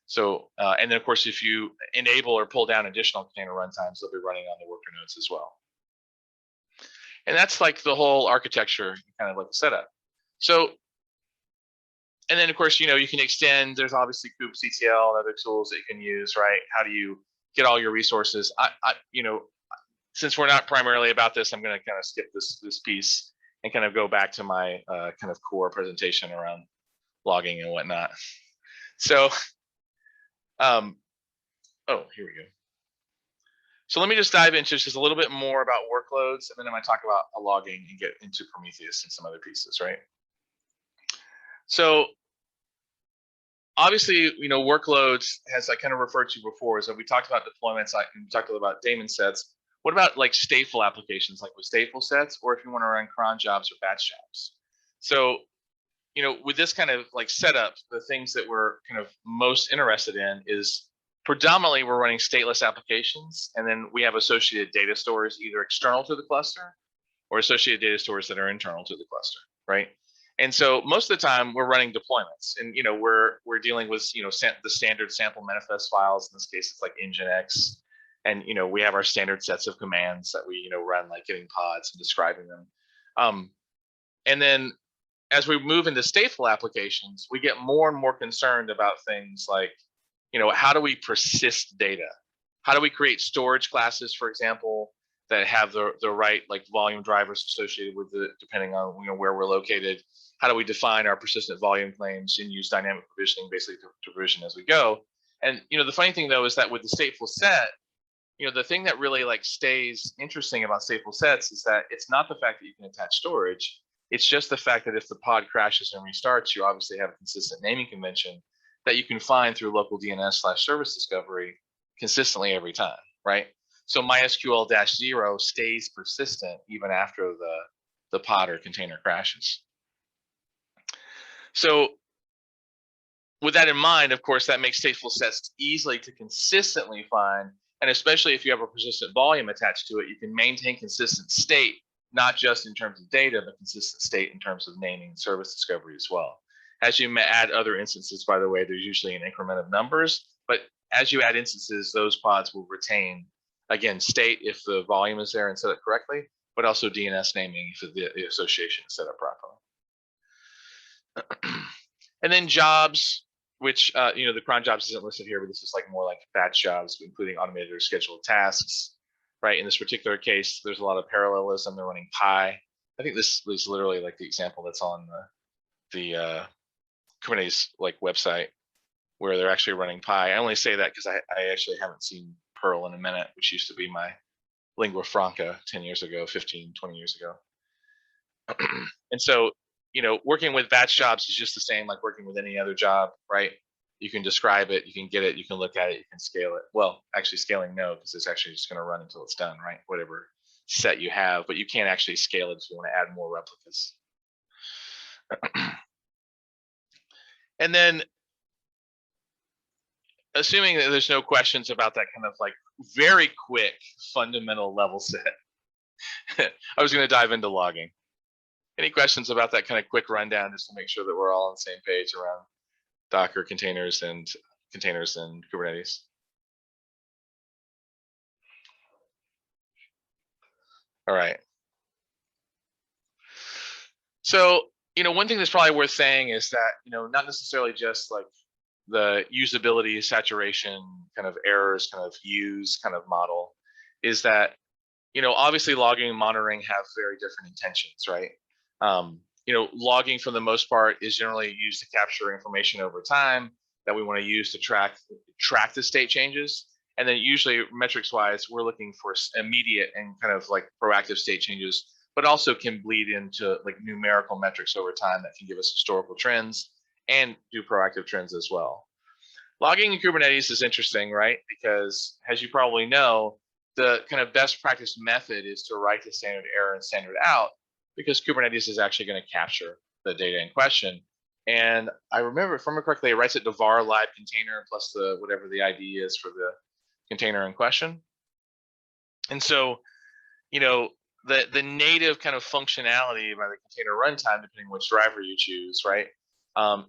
[SPEAKER 3] So and then of course if you enable or pull down additional container runtimes, they'll be running on the worker nodes as well. And that's like the whole architecture, kind of like the setup. So, and then of course, you can extend, there's obviously kubectl and other tools that you can use, right? How do you get all your resources? Since we're not primarily about this, I'm going to kind of skip this piece and kind of go back to my kind of core presentation around logging and whatnot. So, oh, here we go. So let me just dive into just a little bit more about workloads, and then I'm going to talk about logging and get into Prometheus and some other pieces, right? So obviously, workloads, as I kind of referred to before, so we talked about deployments, we talked about daemon sets. What about like stateful applications, like with stateful sets, or if you want to run cron jobs or batch jobs? So, with this kind of like setup, the things that we're kind of most interested in is predominantly we're running stateless applications, and then we have associated data stores either external to the cluster or associated data stores that are internal to the cluster, right? And so most of the time we're running deployments, and we're dealing with the standard sample manifest files. In this case, it's like Nginx, and we have our standard sets of commands that we run, like getting pods and describing them. And then as we move into stateful applications, we get more and more concerned about things like, how do we persist data? How do we create storage classes, for example, that have the right like volume drivers associated with it, depending on where we're located? How do we define our persistent volume claims and use dynamic provisioning basically to provision as we go? And the funny thing though is that with the stateful set, the thing that really like stays interesting about stateful sets is that it's not the fact that you can attach storage. It's just the fact that if the pod crashes and restarts, you obviously have a consistent naming convention that you can find through local DNS/service discovery consistently every time, right? So MySQL-0 stays persistent even after the pod or container crashes. So with that in mind, of course, that makes stateful sets easily to consistently find, and especially if you have a persistent volume attached to it, you can maintain consistent state, not just in terms of data, but consistent state in terms of naming and service discovery as well. As you add other instances, by the way, there's usually an increment of numbers, but as you add instances, those pods will retain, again, state if the volume is there and set up correctly, but also DNS naming if the association is set up properly. And then jobs, which, the cron jobs isn't listed here, but this is like more like batch jobs, including automated or scheduled tasks, right? In this particular case, there's a lot of parallelism. They're running Pi. I think this is literally like the example that's on the Kubernetes like website where they're actually running Pi. I only say that because I actually haven't seen Perl in a minute, which used to be my lingua franca 10 years ago, 15, 20 years ago. And so, working with batch jobs is just the same like working with any other job, right? You can describe it, you can get it, you can look at it, you can scale it. Well, actually scaling, no, because it's actually just going to run until it's done, right? Whatever set you have, but you can't actually scale it if you want to add more replicas. And then, assuming that there's no questions about that kind of like very quick fundamental level set, I was going to dive into logging. Any questions about that kind of quick rundown, just to make sure that we're all on the same page around Docker containers and Kubernetes? All right. So, one thing that's probably worth saying is that, not necessarily just like the usability, saturation, kind of errors, kind of use kind of model, is that obviously logging and monitoring have very different intentions, right? Logging for the most part is generally used to capture information over time that we want to use to track the state changes. And then usually metrics wise, we're looking for immediate and kind of like proactive state changes, but also can bleed into like numerical metrics over time that can give us historical trends and do proactive trends as well. Logging in Kubernetes is interesting, right? Because as you probably know, the kind of best practice method is to write the standard error and standard out, because Kubernetes is actually going to capture the data in question. And I remember, if I remember correctly, it writes it to var live container plus the whatever the ID is for the container in question. And so, the native kind of functionality by the container runtime, depending on which driver you choose, right,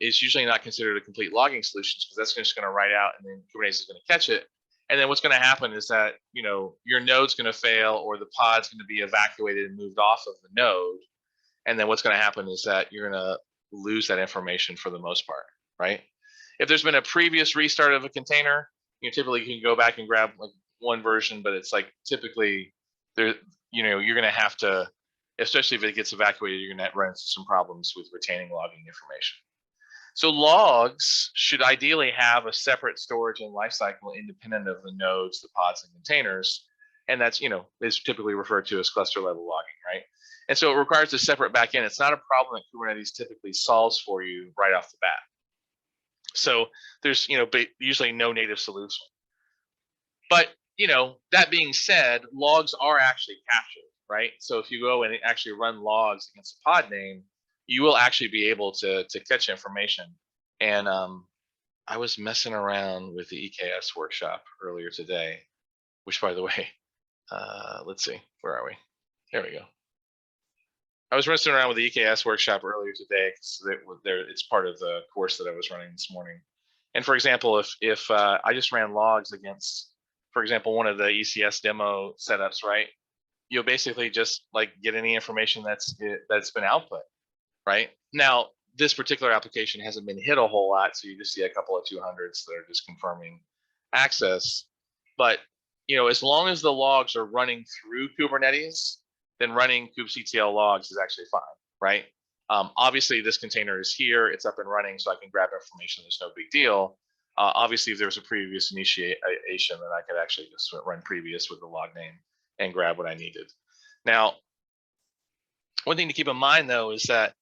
[SPEAKER 3] is usually not considered a complete logging solution, because that's just going to write out and then Kubernetes is going to catch it. And then what's going to happen is that, your node's going to fail, or the pod's going to be evacuated and moved off of the node. And then what's going to happen is that you're going to lose that information for the most part, right? If there's been a previous restart of a container, typically you can go back and grab like one version, but it's like typically there, you're going to have to, especially if it gets evacuated, you're going to run into some problems with retaining logging information. So logs should ideally have a separate storage and lifecycle independent of the nodes, the pods, and containers. And that's, is typically referred to as cluster level logging, right? And so it requires a separate backend. It's not a problem that Kubernetes typically solves for you right off the bat. So there's, usually no native solution. But, that being said, logs are actually captured, right? So if you go and actually run logs against a pod name, you will actually be able to catch information. And I was messing around with the EKS workshop earlier today, which, by the way, let's see, where are we? There we go. I was messing around with the EKS workshop earlier today because it's part of the course that I was running this morning. And for example, if I just ran logs against, for example, one of the ECS demo setups, right? You'll basically just like get any information that's been output, right? Now, this particular application hasn't been hit a whole lot, so you just see a couple of 200s that are just confirming access. But as long as the logs are running through Kubernetes, then running kubectl logs is actually fine, right? Obviously, this container is here, it's up and running, so I can grab information. There's no big deal. Obviously, if there's a previous initiation, then I could actually just run previous with the log name and grab what I needed. Now, one thing to keep in mind, though, is that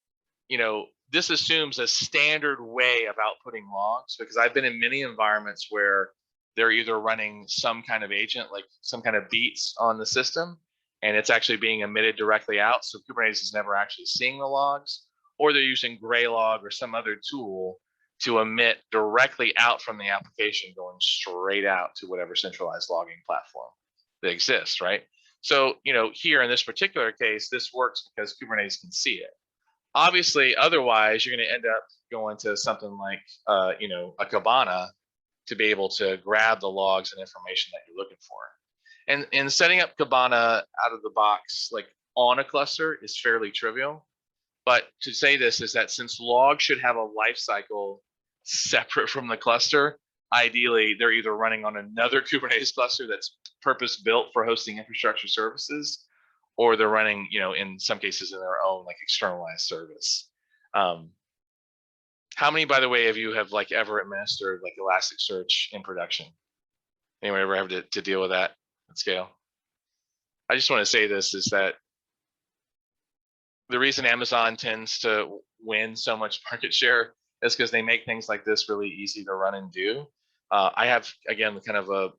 [SPEAKER 3] this assumes a standard way of outputting logs, because I've been in many environments where they're either running some kind of agent, like some kind of beats on the system, and it's actually being emitted directly out. So Kubernetes is never actually seeing the logs, or they're using Graylog or some other tool to emit directly out from the application, going straight out to whatever centralized logging platform that exists, right? So, here in this particular case, this works because Kubernetes can see it. Obviously, otherwise, you're going to end up going to something like, a Kibana to be able to grab the logs and information that you're looking for. And setting up Kibana out of the box, like on a cluster, is fairly trivial. But to say this is that since logs should have a life cycle separate from the cluster, ideally they're either running on another Kubernetes cluster that's purpose built for hosting infrastructure services, or they're running, in some cases, in their own like externalized service. How many, by the way, of you have like ever administered like Elasticsearch in production? Anyone ever have to deal with that at scale? I just want to say this is that the reason Amazon tends to win so much market share is because they make things like this really easy to run and do. I have, again, kind of a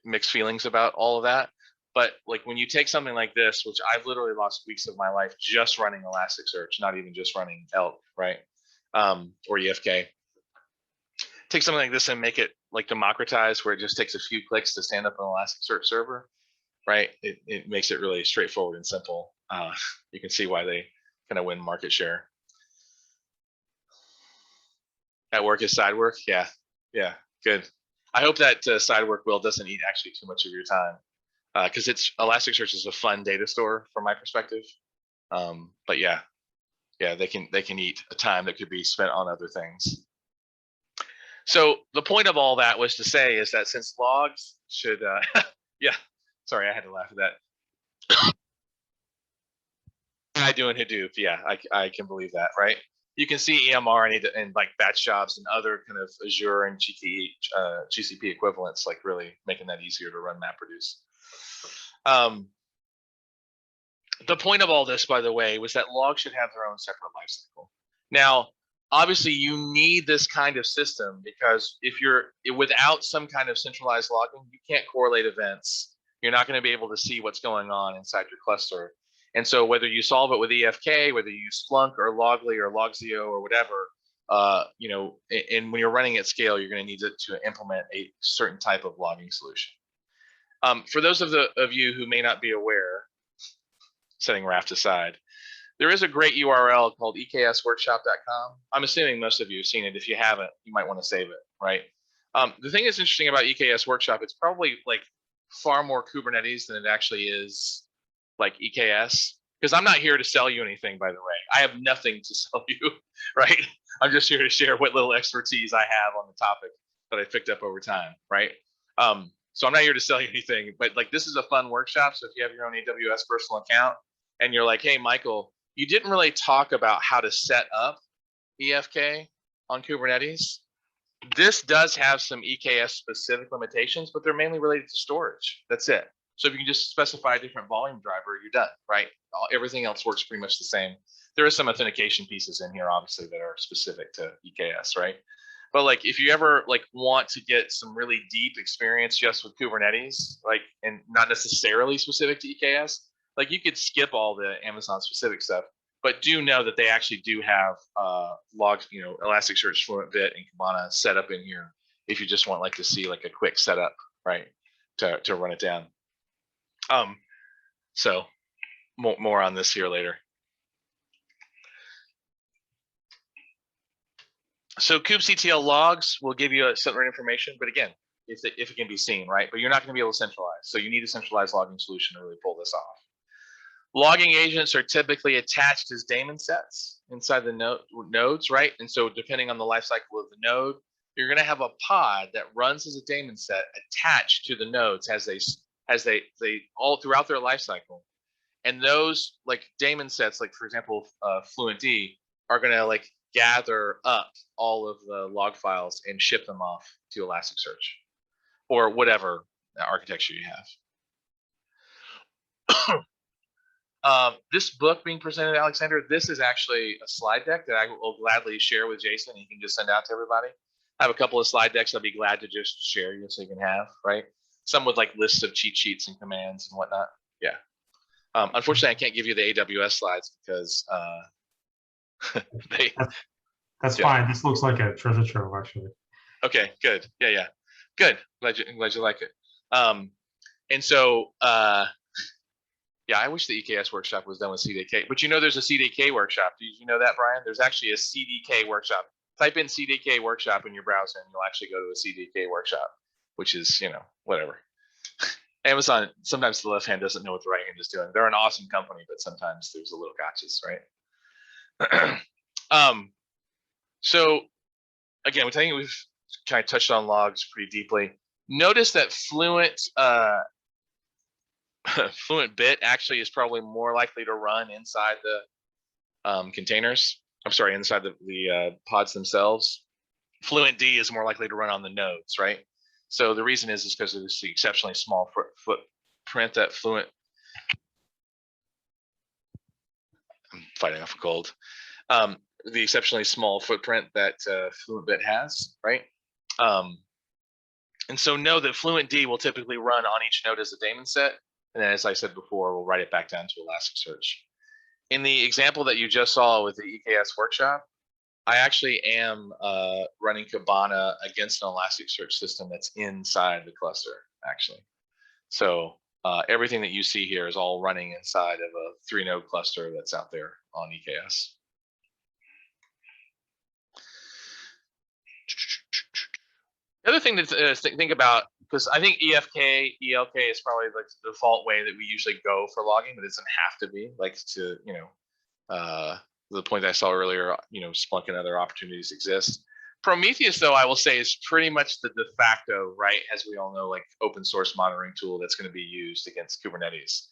[SPEAKER 3] mixed feelings about all of that. But like when you take something like this, which I've literally lost weeks of my life just running Elasticsearch, not even just running ELK, right? Or EFK. Take something like this and make it like democratized, where it just takes a few clicks to stand up an Elasticsearch server, right? It makes it really straightforward and simple. You can see why they kind of win market share. At work is side work? Yeah, good. I hope that side work, Will, doesn't eat actually too much of your time, because Elasticsearch is a fun data store from my perspective. But yeah, they can eat a time that could be spent on other things. So the point of all that was to say is that since logs should, yeah, sorry, I had to laugh at that. I do in Hadoop. Yeah, I can believe that, right? You can see EMR and like batch jobs and other kind of Azure and GCP equivalents, like really making that easier to run MapReduce. The point of all this, by the way, was that logs should have their own separate lifecycle. Now, obviously, you need this kind of system because if you're without some kind of centralized logging, you can't correlate events. You're not going to be able to see what's going on inside your cluster. And so whether you solve it with EFK, whether you use Splunk or Loggly or Logzio or whatever, you know, and when you're running at scale, you're going to need to implement a certain type of logging solution. For those of you who may not be aware, setting Raft aside, there is a great URL called eksworkshop.com. I'm assuming most of you have seen it. If you haven't, you might want to save it, right? The thing that's interesting about EKS Workshop, it's probably like far more Kubernetes than it actually is like EKS, because I'm not here to sell you anything, by the way. I have nothing to sell you, right? I'm just here to share what little expertise I have on the topic that I picked up over time, right? So I'm not here to sell you anything, but like this is a fun workshop. So if you have your own AWS personal account and you're like, hey, Michael, you didn't really talk about how to set up EFK on Kubernetes. This does have some EKS specific limitations, but they're mainly related to storage. That's it. So if you can just specify a different volume driver, you're done, right? Everything else works pretty much the same. There are some authentication pieces in here, obviously, that are specific to EKS, right? But like, if you ever like want to get some really deep experience just with Kubernetes, like, and not necessarily specific to EKS, like you could skip all the Amazon specific stuff, but do know that they actually do have logs, you know, Elasticsearch, FluentBit, and Kibana set up in here if you just want like to see like a quick setup, right, to run it down. So more on this here later. So kubectl logs will give you a separate information, but again, if it can be seen, right? But you're not going to be able to centralize. So you need a centralized logging solution to really pull this off. Logging agents are typically attached as daemon sets inside the nodes, right? And so depending on the lifecycle of the node, you're going to have a pod that runs as a daemon set attached to the nodes as they all throughout their lifecycle. And those like daemon sets, like for example, FluentD, are going to like gather up all of the log files and ship them off to Elasticsearch or whatever architecture you have. This book being presented, Alexander, this is actually a slide deck that I will gladly share with Jason. He can just send out to everybody. I have a couple of slide decks I'll be glad to just share you so you can have, right? Some with like lists of cheat sheets and commands and whatnot. Yeah. Unfortunately, I can't give you the AWS slides because
[SPEAKER 5] that's fine. This looks like a treasure trove, actually.
[SPEAKER 3] Okay, good. Yeah. Good. Glad you like it. And so yeah, I wish the EKS workshop was done with CDK, but you know there's a CDK workshop. Did you know that, Brian? There's actually a CDK workshop. Type in CDK workshop in your browser and you'll actually go to a CDK workshop, which is, you know, whatever. Amazon, sometimes the left hand doesn't know what the right hand is doing. They're an awesome company, but sometimes there's a little gotchas, right? So again, I think we've kind of touched on logs pretty deeply. Notice that FluentBit actually is probably more likely to run inside the containers. I'm sorry, inside the pods themselves. FluentD is more likely to run on the nodes, right? So the reason is because of this exceptionally small footprint that Fluent. I'm fighting off a cold. The exceptionally small footprint that FluentBit has, right? And so know that FluentD will typically run on each node as a daemon set. And then, as I said before, we'll write it back down to Elasticsearch. In the example that you just saw with the EKS workshop, I actually am running Kibana against an Elasticsearch system that's inside the cluster, actually. So everything that you see here is all running inside of a 3-node cluster that's out there on EKS. The other thing to think about, because I think EFK, ELK is probably like the default way that we usually go for logging, but it doesn't have to be. Like to, you know, the point that I saw earlier, you know, Splunk and other opportunities exist. Prometheus, though, I will say is pretty much the de facto, right, as we all know, like open source monitoring tool that's going to be used against Kubernetes.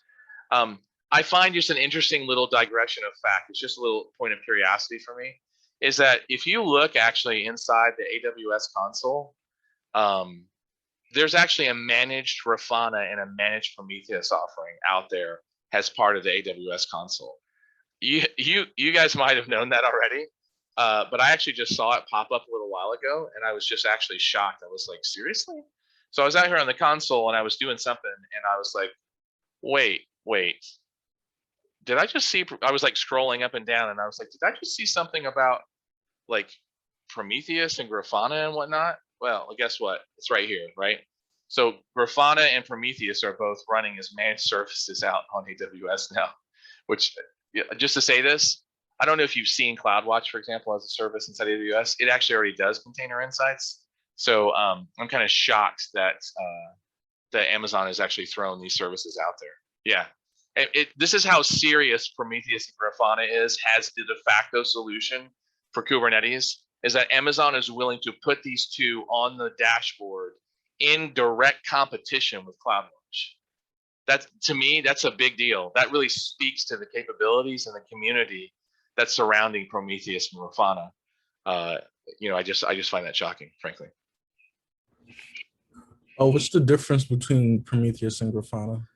[SPEAKER 3] I find just an interesting little digression of fact. It's just a little point of curiosity for me, is that if you look actually inside the AWS console, there's actually a managed Grafana and a managed Prometheus offering out there as part of the AWS console. You guys might have known that already, but I actually just saw it pop up a little while ago, and I was just actually shocked. I was like, seriously? So I was out here on the console, and I was doing something, and I was like, wait. Did I just see? I was like scrolling up and down, and I was like, did I just see something about like Prometheus and Grafana and whatnot? Well, guess what? It's right here, right? So Grafana and Prometheus are both running as managed services out on AWS now, which, just to say this, I don't know if you've seen CloudWatch, for example, as a service inside AWS. It actually already does container insights. So I'm kind of shocked that that Amazon has actually thrown these services out there. Yeah, this is how serious Prometheus and Grafana is as the de facto solution for Kubernetes, is that Amazon is willing to put these two on the dashboard in direct competition with CloudWatch. That's, to me, that's a big deal. That really speaks to the capabilities and the community that's surrounding Prometheus and Grafana. I just find that shocking, frankly.
[SPEAKER 6] Oh, what's the difference between Prometheus and Grafana?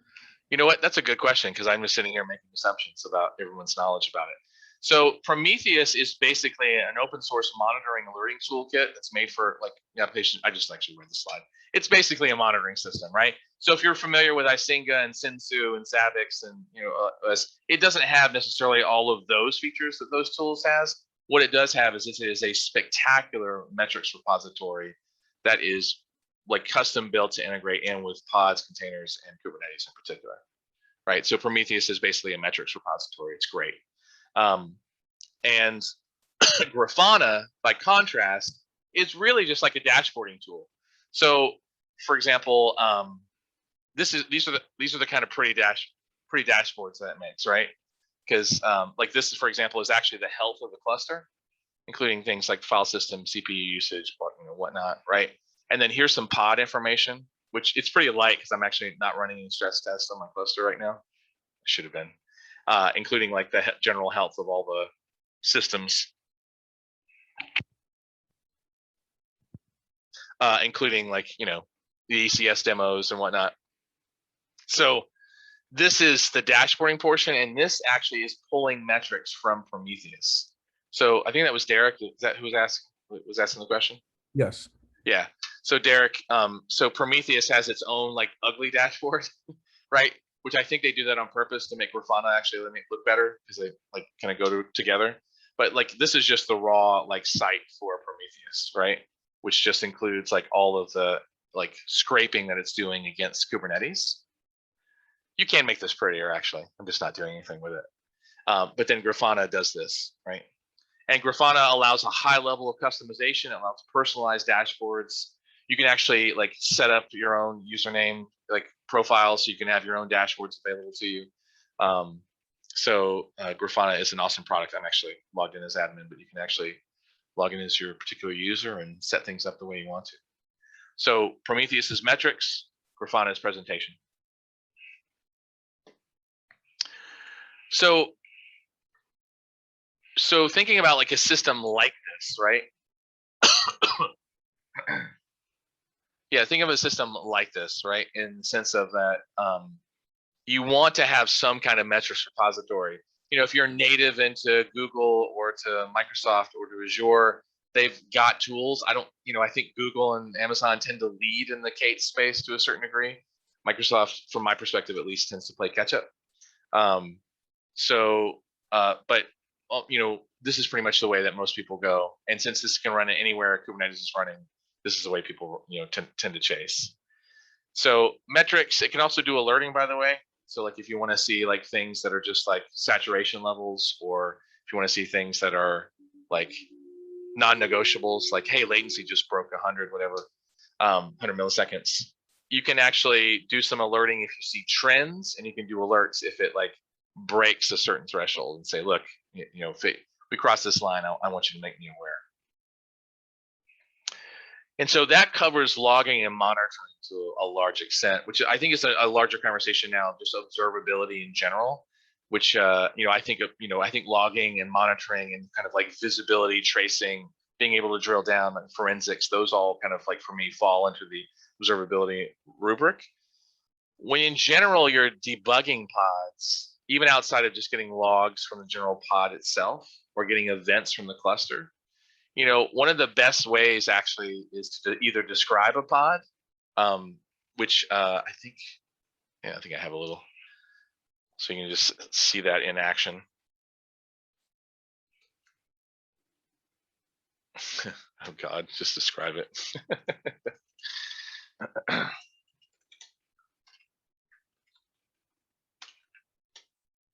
[SPEAKER 3] You know what? That's a good question, because I'm just sitting here making assumptions about everyone's knowledge about it. So Prometheus is basically an open source monitoring alerting toolkit that's made for like applications. I just actually read the slide. It's basically a monitoring system, right? So if you're familiar with Isinga and Sensu and Zabbix and it doesn't have necessarily all of those features that those tools has. What it does have is it is a spectacular metrics repository that is like custom built to integrate in with pods, containers, and Kubernetes in particular, right? So Prometheus is basically a metrics repository. It's great. And Grafana, by contrast, is really just like a dashboarding tool. So, for example, these are the kind of pretty dashboards that it makes, right? Because like this, for example, is actually the health of the cluster, including things like file system, CPU usage, whatnot, right? And then here's some pod information, which it's pretty light because I'm actually not running any stress tests on my cluster right now. I should have been, including like the general health of all the systems, including like, the ECS demos and whatnot. So this is the dashboarding portion, and this actually is pulling metrics from Prometheus. So I think that was Derek. Is that who was asking the question?
[SPEAKER 6] Yes.
[SPEAKER 3] Yeah. So Derek, so Prometheus has its own like ugly dashboard, right? Which I think they do that on purpose to make Grafana actually look better, because they like kind of go together. But like this is just the raw like site for Prometheus, right? Which just includes like all of the like scraping that it's doing against Kubernetes. You can make this prettier, actually. I'm just not doing anything with it. But then Grafana does this, right? And Grafana allows a high level of customization. It allows personalized dashboards. You can actually like set up your own username, like profile, so you can have your own dashboards available to you. So Grafana is an awesome product. I'm actually logged in as admin, but you can actually log in as your particular user and set things up the way you want to. So Prometheus is metrics, Grafana is presentation. So thinking about like a system like this, right? Yeah, think of a system like this, right? In the sense of that you want to have some kind of metrics repository. If you're native into Google or to Microsoft or to Azure, they've got tools. I think Google and Amazon tend to lead in the Kate space to a certain degree. Microsoft, from my perspective at least, tends to play catch up. But this is pretty much the way that most people go. And since this can run anywhere Kubernetes is running, this is the way people tend to chase. So metrics, it can also do alerting, by the way. So like if you want to see like things that are just like saturation levels, or if you want to see things that are like non-negotiables, like, hey, latency just broke 100, whatever, 100 milliseconds. You can actually do some alerting if you see trends, and you can do alerts if it like breaks a certain threshold and say, look, if we cross this line, I want you to make me aware. And so that covers logging and monitoring to a large extent, which I think is a larger conversation now, just observability in general, which, I think logging and monitoring and kind of like visibility, tracing, being able to drill down, and forensics, those all kind of like, for me, fall into the observability rubric. When in general, you're debugging pods, even outside of just getting logs from the general pod itself or getting events from the cluster, one of the best ways actually is to either describe a pod, which I think I have a little, so you can just see that in action. Oh God, just describe it.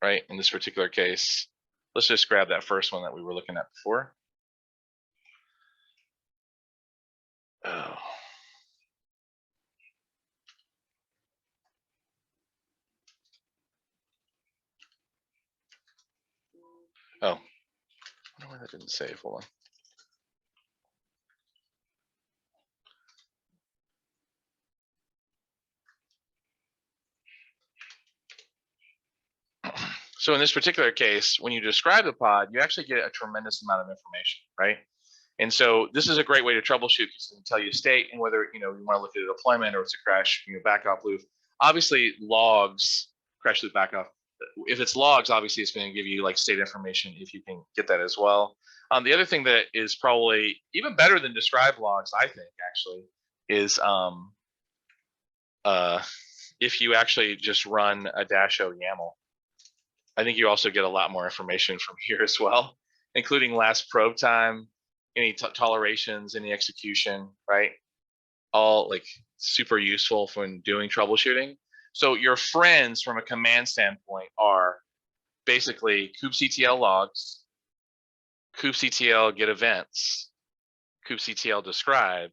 [SPEAKER 3] Right, in this particular case, let's just grab that first one that we were looking at before. Oh. Oh, I wonder why that didn't save. Hold on. So in this particular case, when you describe the pod, you actually get a tremendous amount of information, right? And so this is a great way to troubleshoot, because it can tell you state and whether you want to look at a deployment or it's a crash, backup loop. Obviously, logs, crash loop backup. If it's logs, obviously it's going to give you like state information if you can get that as well. The other thing that is probably even better than describe logs, I think, actually, is if you actually just run a -o YAML. I think you also get a lot more information from here as well, including last probe time, any tolerations, any execution, right? All like super useful when doing troubleshooting. So your friends from a command standpoint are basically kubectl logs, kubectl get events, kubectl describe,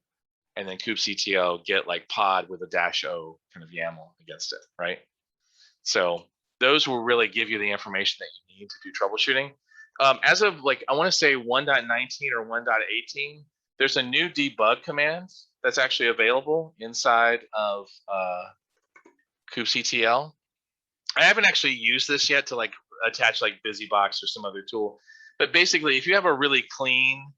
[SPEAKER 3] and then kubectl get like pod with a -o kind of YAML against it, right? So those will really give you the information that you need to do troubleshooting. As of like, I want to say 1.19 or 1.18, there's a new debug command that's actually available inside of kubectl. I haven't actually used this yet to like attach like BusyBox or some other tool, but basically, if you have a really clean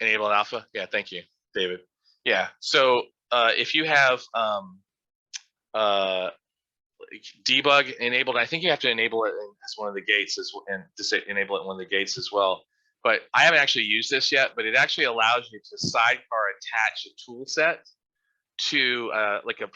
[SPEAKER 3] enabled alpha, yeah, thank you, David. Yeah, so if you have debug enabled, I think you have to enable it as one of the gates and enable it in one of the gates as well. But I haven't actually used this yet, but it actually allows you to sidecar attach a tool set to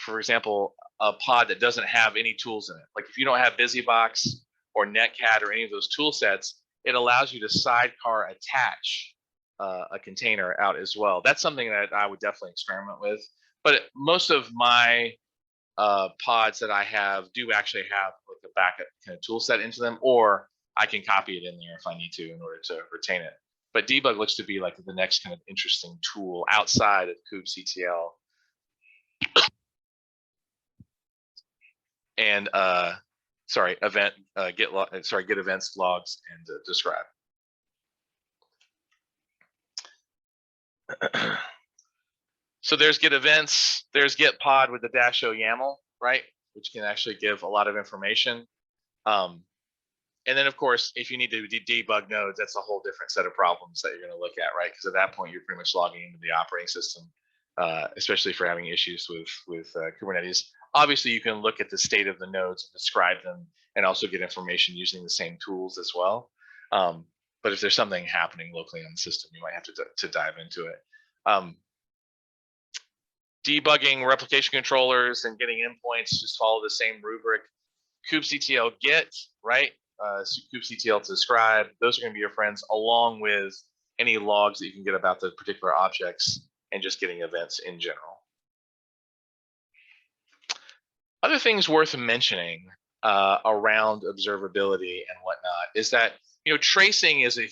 [SPEAKER 3] for example, a pod that doesn't have any tools in it. Like if you don't have BusyBox or Netcat or any of those tool sets, it allows you to sidecar attach a container out as well. That's something that I would definitely experiment with. But most of my pods that I have do actually have like a backup kind of tool set into them, or I can copy it in there if I need to in order to retain it. But debug looks to be like the next kind of interesting tool outside of kubectl and get events, logs, and describe. So there's get events, there's get pod with the -o YAML, right? Which can actually give a lot of information. And then of course, if you need to debug nodes, that's a whole different set of problems that you're going to look at, right? Because at that point, you're pretty much logging into the operating system, especially for having issues with Kubernetes. Obviously, you can look at the state of the nodes and describe them, and also get information using the same tools as well. But if there's something happening locally on the system, you might have to dive into it. Debugging replication controllers and getting endpoints just follow the same rubric. kubectl get, right? kubectl to describe. Those are going to be your friends, along with any logs that you can get about the particular objects and just getting events in general. Other things worth mentioning around observability and whatnot is that tracing is a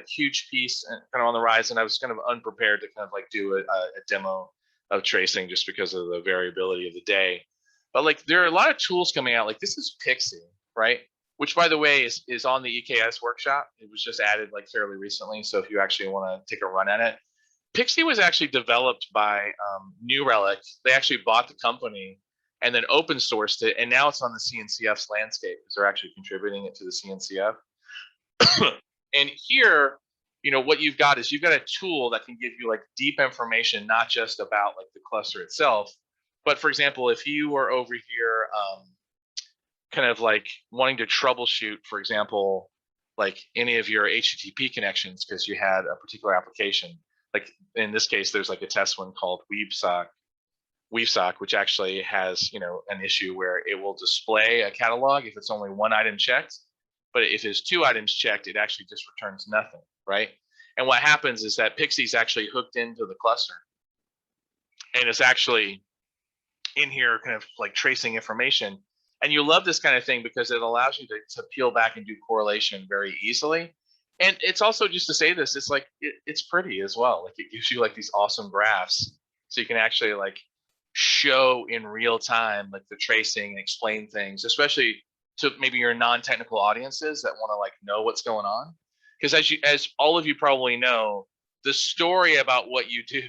[SPEAKER 3] huge piece kind of on the rise, and I was kind of unprepared to kind of like do a demo of tracing just because of the variability of the day. But like there are a lot of tools coming out, like this is Pixie, right? Which by the way is on the EKS workshop. It was just added like fairly recently. So if you actually want to take a run at it, Pixie was actually developed by New Relic. They actually bought the company and then open sourced it, and now it's on the CNCF's landscape because they're actually contributing it to the CNCF. And here, you know, what you've got is you've got a tool that can give you like deep information, not just about like the cluster itself, but for example, if you were over here kind of like wanting to troubleshoot, for example, like any of your HTTP connections because you had a particular application, like in this case, there's like a test one called Weavesock, which actually has, you know, an issue where it will display a catalog if it's only one item checked. But if there's 2 items checked, it actually just returns nothing, right? And what happens is that Pixie's actually hooked into the cluster. And it's actually in here kind of like tracing information. And you love this kind of thing because it allows you to peel back and do correlation very easily. And it's also, just to say this, it's like, it's pretty as well. Like it gives you like these awesome graphs. So you can actually like show in real time, like the tracing and explain things, especially to maybe your non-technical audiences that want to like know what's going on. Because as all of you probably know, the story about what you do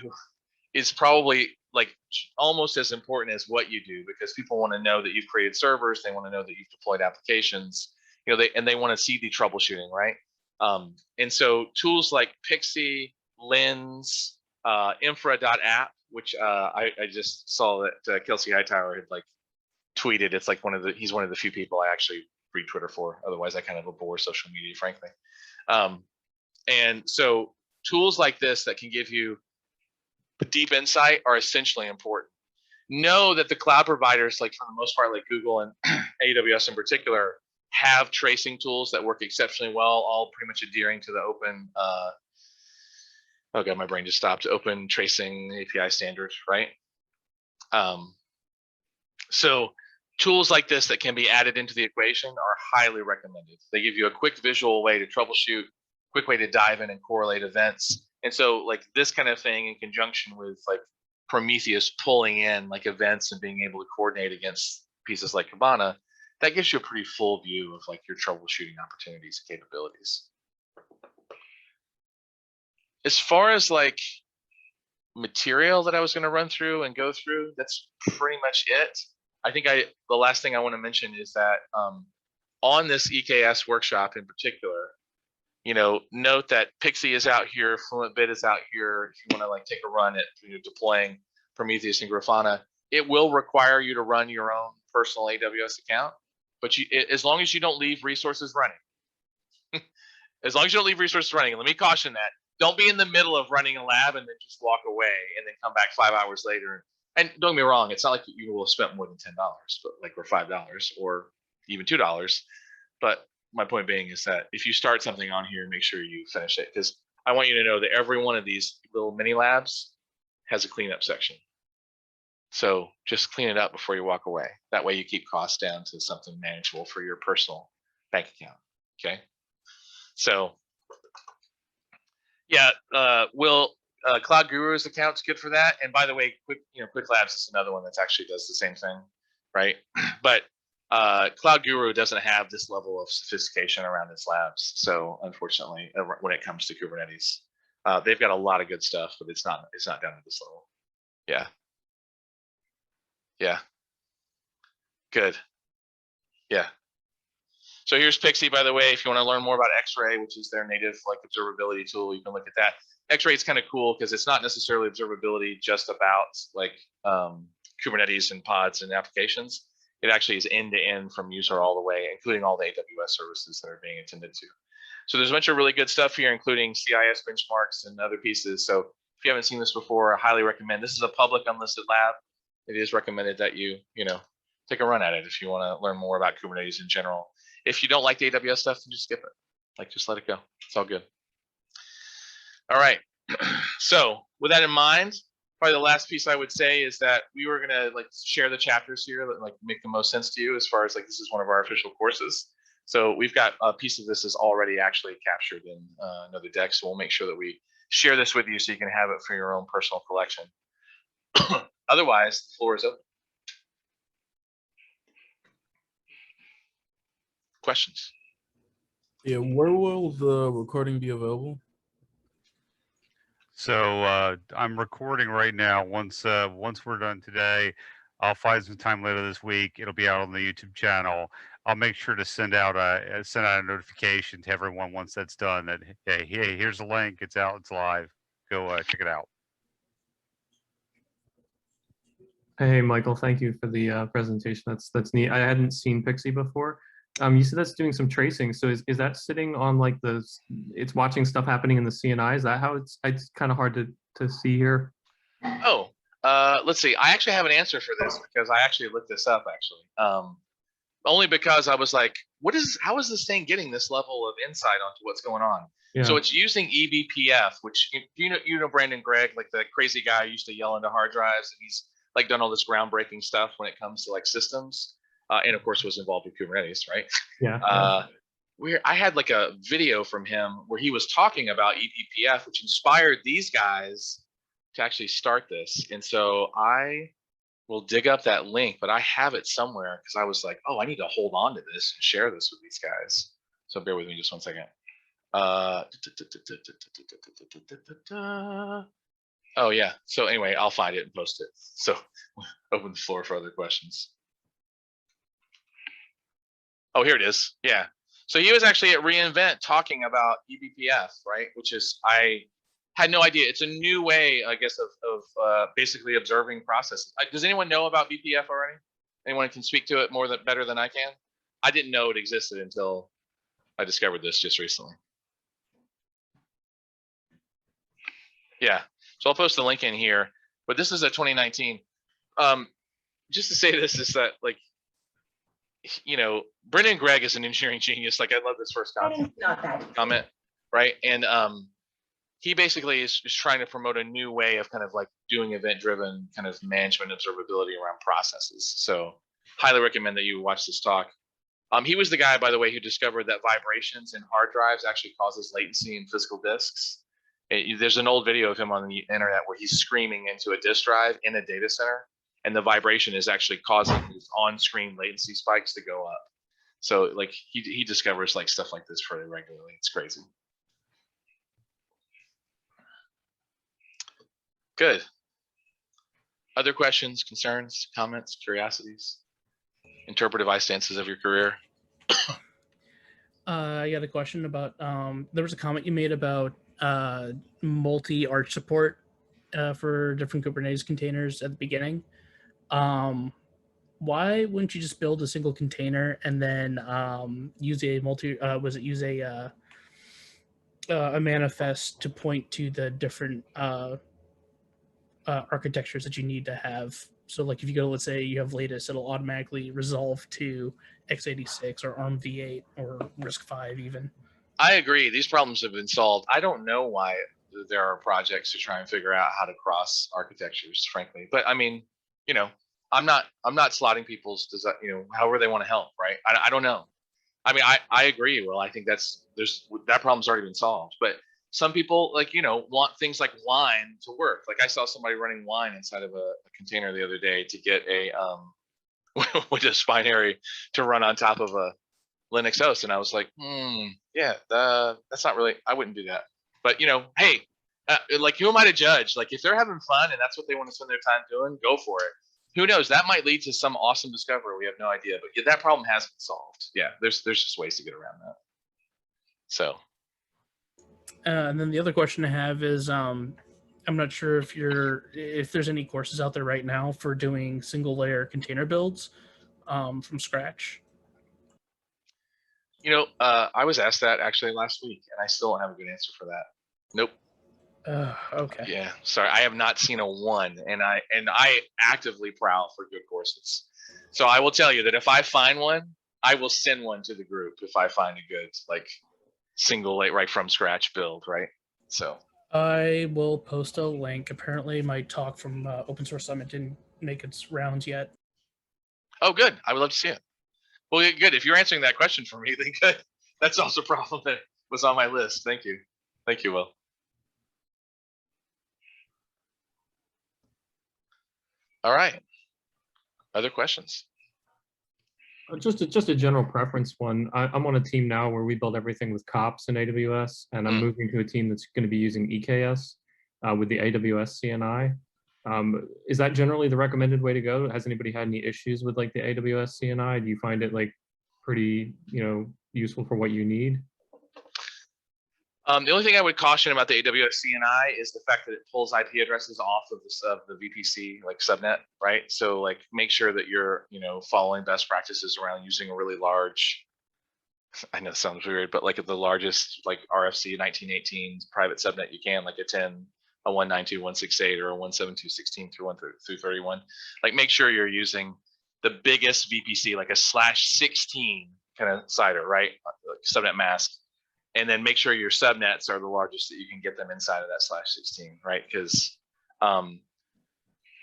[SPEAKER 3] is probably like almost as important as what you do, because people want to know that you've created servers, they want to know that you've deployed applications, you know, they want to see the troubleshooting, right? And so tools like Pixie, Lens, infra.app, which I just saw that Kelsey Hightower had like tweeted. It's like he's one of the few people I actually read Twitter for. Otherwise, I kind of abhor social media, frankly. And so tools like this that can give you deep insight are essentially important. Know that the cloud providers, like for the most part, like Google and AWS in particular, have tracing tools that work exceptionally well, all pretty much adhering to the open, oh god, my brain just stopped, open tracing API standards, right? So tools like this that can be added into the equation are highly recommended. They give you a quick visual way to troubleshoot, quick way to dive in and correlate events. And so like this kind of thing in conjunction with like Prometheus pulling in like events and being able to coordinate against pieces like Kibana, that gives you a pretty full view of like your troubleshooting opportunities and capabilities. As far as like material that I was going to run through and go through, that's pretty much it. I think the last thing I want to mention is that on this EKS workshop in particular, you know, note that Pixie is out here, FluentBit is out here. If you want to like take a run at deploying Prometheus and Grafana, it will require you to run your own personal AWS account, but as long as you don't leave resources running, as long as you don't leave resources running, and let me caution that, don't be in the middle of running a lab and then just walk away and then come back 5 hours later. And don't get me wrong, it's not like you will have spent more than $10, but like, or $5 or even $2. But my point being is that if you start something on here, make sure you finish it, because I want you to know that every one of these little mini labs has a cleanup section. So just clean it up before you walk away. That way you keep costs down to something manageable for your personal bank account. Okay. So yeah, Cloud Guru's account's good for that. And by the way, Quick Labs is another one that actually does the same thing, right? But Cloud Guru doesn't have this level of sophistication around its labs. So unfortunately, when it comes to Kubernetes, they've got a lot of good stuff, but it's not down to this level. Yeah. Yeah. Good. Yeah. So here's Pixie, by the way. If you want to learn more about X-Ray, which is their native like observability tool, you can look at that. X-Ray is kind of cool because it's not necessarily observability just about like Kubernetes and pods and applications. It actually is end-to-end from user all the way, including all the AWS services that are being attended to. So there's a bunch of really good stuff here, including CIS benchmarks and other pieces. So if you haven't seen this before, I highly recommend. This is a public unlisted lab. It is recommended that you take a run at it if you want to learn more about Kubernetes in general. If you don't like the AWS stuff, then just skip it. Like, just let it go. It's all good. All right. So with that in mind, probably the last piece I would say is that we were gonna like share the chapters here that like make the most sense to you, as far as like this is one of our official courses. So we've got a piece of this is already actually captured in another deck. So we'll make sure that we share this with you so you can have it for your own personal collection. Otherwise, the floor is open. Questions?
[SPEAKER 6] Yeah, where will the recording be available?
[SPEAKER 1] So I'm recording right now. Once we're done today, I'll find some time later this week. It'll be out on the YouTube channel. I'll make sure to send out a notification to everyone once that's done. That hey, here's the link. It's out. It's live. Go check it out.
[SPEAKER 7] Hey, Michael, thank you for the presentation. That's neat. I hadn't seen Pixie before. You said that's doing some tracing. So is that sitting on like it's watching stuff happening in the CNI? Is that how it's kind of hard to see here?
[SPEAKER 3] Oh, let's see. I actually have an answer for this because I actually looked this up actually. Only because I was like, how is this thing getting this level of insight onto what's going on?
[SPEAKER 7] Yeah.
[SPEAKER 3] So it's using eBPF, which you know Brandon Gregg, like the crazy guy who used to yell into hard drives, and he's like done all this groundbreaking stuff when it comes to like systems, and of course was involved with Kubernetes, right?
[SPEAKER 7] Yeah.
[SPEAKER 3] I had like a video from him where he was talking about eBPF, which inspired these guys to actually start this. And so I will dig up that link, but I have it somewhere because I was like, oh, I need to hold on to this and share this with these guys. So bear with me just one second. Oh yeah. So anyway, I'll find it and post it. So open the floor for other questions. Oh, here it is. Yeah. So he was actually at reInvent talking about eBPF, right? Which is, I had no idea. It's a new way, I guess, of basically observing processes. Does anyone know about BPF already? Anyone can speak to it better than I can? I didn't know it existed until I discovered this just recently. Yeah, so I'll post the link in here, but this is a 2019. Just to say this is that, like, you know, Brendan Gregg is an engineering genius. Like, I love this first comment, right? And he basically is trying to promote a new way of kind of like doing event-driven kind of management observability around processes. So highly recommend that you watch this talk. He was the guy, by the way, who discovered that vibrations in hard drives actually causes latency in physical disks. There's an old video of him on the internet where he's screaming into a disk drive in a data center, and the vibration is actually causing these on-screen latency spikes to go up. So like he discovers like stuff like this fairly regularly. It's crazy. Good. Other questions, concerns, comments, curiosities? Interpretive stances of your career?
[SPEAKER 8] I got a question about, there was a comment you made about multi-arch support for different Kubernetes containers at the beginning. Why wouldn't you just build a single container and then use a a manifest to point to the different architectures that you need to have? So like if you go, let's say you have latest, it'll automatically resolve to x86 or ARM v8 or RISC-V even.
[SPEAKER 3] I agree. These problems have been solved. I don't know why there are projects to try and figure out how to cross architectures, frankly. But I mean, you know, I'm not slotting people's design, you know, however they want to help, right? I don't know. I mean, I agree. Well, I think that problem's already been solved. But some people, like, you know, want things like wine to work. Like I saw somebody running wine inside of a container the other day to get a Windows binary to run on top of a Linux host, and I was like, yeah, that's not really. I wouldn't do that. But you know, hey, like, who am I to judge? Like, if they're having fun and that's what they want to spend their time doing, go for it. Who knows? That might lead to some awesome discovery. We have no idea. But yeah, that problem has been solved. Yeah, there's just ways to get around that. So.
[SPEAKER 8] And then the other question I have is, I'm not sure if there's any courses out there right now for doing single layer container builds from scratch.
[SPEAKER 3] You know, I was asked that actually last week, and I still don't have a good answer for that. Nope.
[SPEAKER 8] Okay.
[SPEAKER 3] Yeah, sorry, I have not seen a one, and I actively prowl for good courses. So I will tell you that if I find one, I will send one to the group if I find a good like single layer right from scratch build, right? So
[SPEAKER 8] I will post a link. Apparently, my talk from Open Source Summit didn't make its rounds yet.
[SPEAKER 3] Oh, good. I would love to see it. Well, good. If you're answering that question for me, then good. That's also a problem that was on my list. Thank you. Thank you, Will. All right. Other questions?
[SPEAKER 7] Just a general preference one. I'm on a team now where we build everything with COPS in AWS, and I'm moving to a team that's going to be using EKS. with the AWS CNI. Is that generally the recommended way to go? Has anybody had any issues with like the AWS CNI? Do you find it like pretty, useful for what you need?
[SPEAKER 3] The only thing I would caution about the AWS CNI is the fact that it pulls IP addresses off of the VPC like subnet, right? So like make sure that you're following best practices around using a really large. I know it sounds weird, but like the largest like RFC 1918 private subnet you can, like a 192.168 or a 172.16 through 31. Like make sure you're using the biggest VPC, like a /16 kind of CIDR, right? Like subnet mask. And then make sure your subnets are the largest that you can get them inside of that /16, right? Because,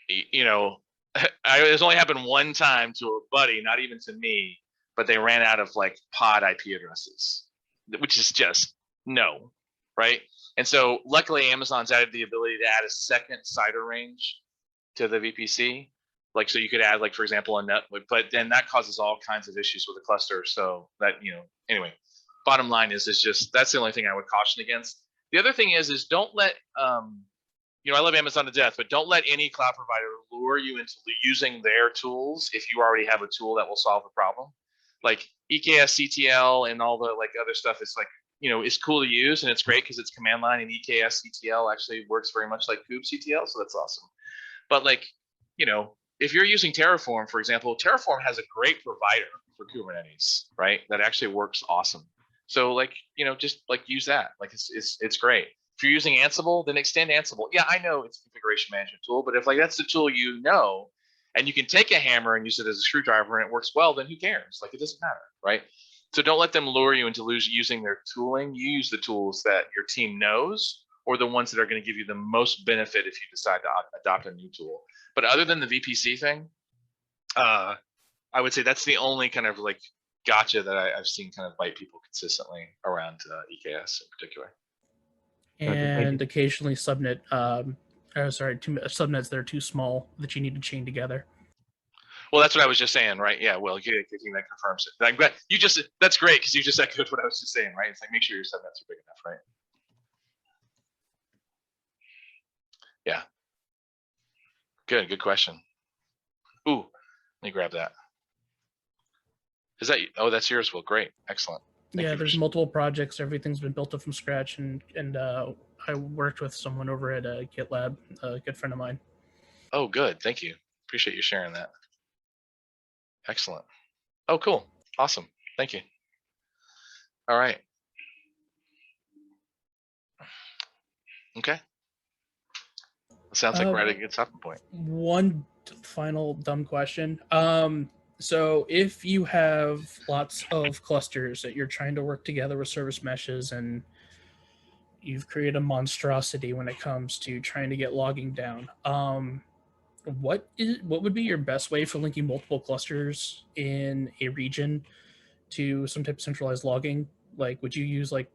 [SPEAKER 3] it's only happened one time to a buddy, not even to me, but they ran out of like pod IP addresses, which is just no, right? And so luckily Amazon's added the ability to add a second CIDR range to the VPC. Like, so you could add like, for example, a net, but then that causes all kinds of issues with the cluster. So that, anyway, bottom line is just, that's the only thing I would caution against. The other thing is don't let, I love Amazon to death, but don't let any cloud provider lure you into using their tools if you already have a tool that will solve the problem. Like EKS CTL and all the like other stuff, it's like, it's cool to use and it's great because it's command line, and EKS CTL actually works very much like Kube CTL, so that's awesome. But like, if you're using Terraform, for example, Terraform has a great provider for Kubernetes, right? That actually works awesome. So like, just like use that. Like it's great. If you're using Ansible, then extend Ansible. Yeah, I know it's a configuration management tool, but if like that's the tool and you can take a hammer and use it as a screwdriver and it works well, then who cares? Like it doesn't matter, right? So don't let them lure you into using their tooling. You use the tools that your team knows, or the ones that are going to give you the most benefit if you decide to adopt a new tool. But other than the VPC thing, I would say that's the only kind of like gotcha that I've seen kind of bite people consistently around EKS in particular.
[SPEAKER 8] And occasionally subnets that are too small that you need to chain together.
[SPEAKER 3] Well, that's what I was just saying, right? Yeah, well, that confirms it. I'm glad that's great because you just echoed what I was just saying, right? It's like make sure your subnets are big enough, right? Yeah. Good question. Ooh, let me grab that. Is that, that's yours? Well, great, excellent.
[SPEAKER 8] Thank there's multiple projects. Everything's been built up from scratch, and I worked with someone over at GitLab, a good friend of mine.
[SPEAKER 3] Oh, good. Thank you. Appreciate you sharing that. Excellent. Oh, cool. Awesome. Thank you. All right. Okay. Sounds like we're at a good stopping point.
[SPEAKER 8] One final dumb question. So if you have lots of clusters that you're trying to work together with service meshes, and you've created a monstrosity when it comes to trying to get logging down, what would be your best way for linking multiple clusters in a region to some type of centralized logging? Like, would you use like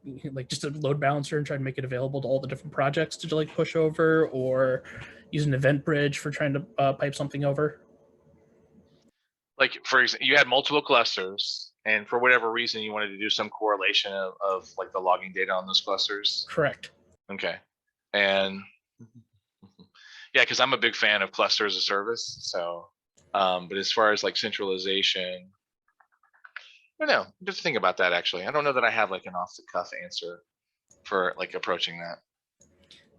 [SPEAKER 8] just a load balancer and try to make it available to all the different projects to like push over, or use an event bridge for trying to pipe something over?
[SPEAKER 3] Like, for example, you had multiple clusters, and for whatever reason, you wanted to do some correlation of like the logging data on those clusters.
[SPEAKER 8] Correct.
[SPEAKER 3] Okay. And yeah, because I'm a big fan of cluster as a service. So, but as far as like centralization, I don't know. Just think about that. Actually, I don't know that I have like an off the cuff answer for like approaching that.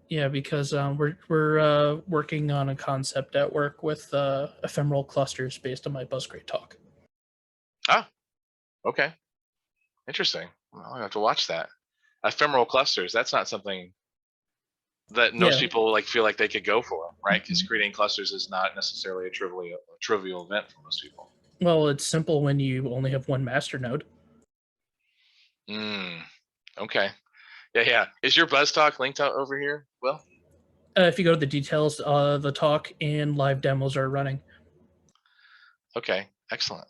[SPEAKER 3] Yeah,
[SPEAKER 8] because we're working on a concept at work with ephemeral clusters based on my Buzzgrade talk.
[SPEAKER 3] Ah, okay, interesting. Well, I'll have to watch that. Ephemeral clusters. That's not something that most people like feel like they could go for, right? Because creating clusters is not necessarily a trivial event for most people.
[SPEAKER 8] Well, it's simple when you only have one master node.
[SPEAKER 3] Okay. Yeah. Is your Buzz talk linked out over here? Well,
[SPEAKER 8] if you go to the details, the talk and live demos are running.
[SPEAKER 3] Okay, excellent.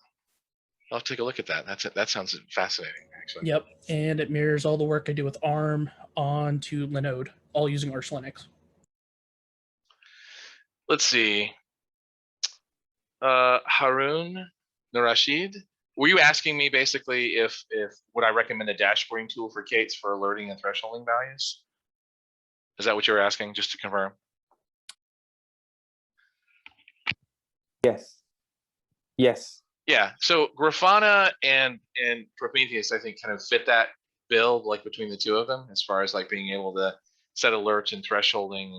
[SPEAKER 3] I'll take a look at that. That sounds fascinating, actually.
[SPEAKER 8] Yep, and it mirrors all the work I do with ARM onto Linode, all using Arch Linux.
[SPEAKER 3] Let's see. Harun Narashid, were you asking me basically if would I recommend a dashboarding tool for K8s for alerting and thresholding values? Is that what you were asking, just to confirm?
[SPEAKER 9] Yes. Yes.
[SPEAKER 3] Yeah, so Grafana and Prometheus, I think, kind of fit that bill, like between the two of them, as far as like being able to set alerts and thresholding,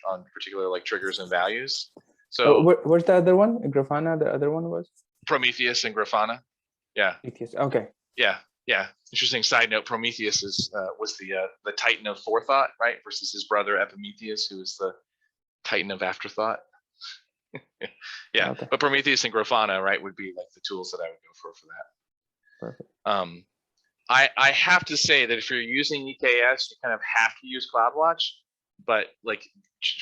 [SPEAKER 3] on particular like triggers and values. So
[SPEAKER 9] What's the other one? Grafana, the other one was?
[SPEAKER 3] Prometheus and Grafana. Yeah.
[SPEAKER 9] Prometheus. Okay.
[SPEAKER 3] Yeah. Interesting side note: Prometheus was the Titan of forethought, right, versus his brother Epimetheus, who was the Titan of afterthought. Yeah,
[SPEAKER 9] Okay.
[SPEAKER 3] but Prometheus and Grafana, right, would be like the tools that I would go for that.
[SPEAKER 9] Perfect.
[SPEAKER 3] I have to say that if you're using EKS, you kind of have to use CloudWatch, but like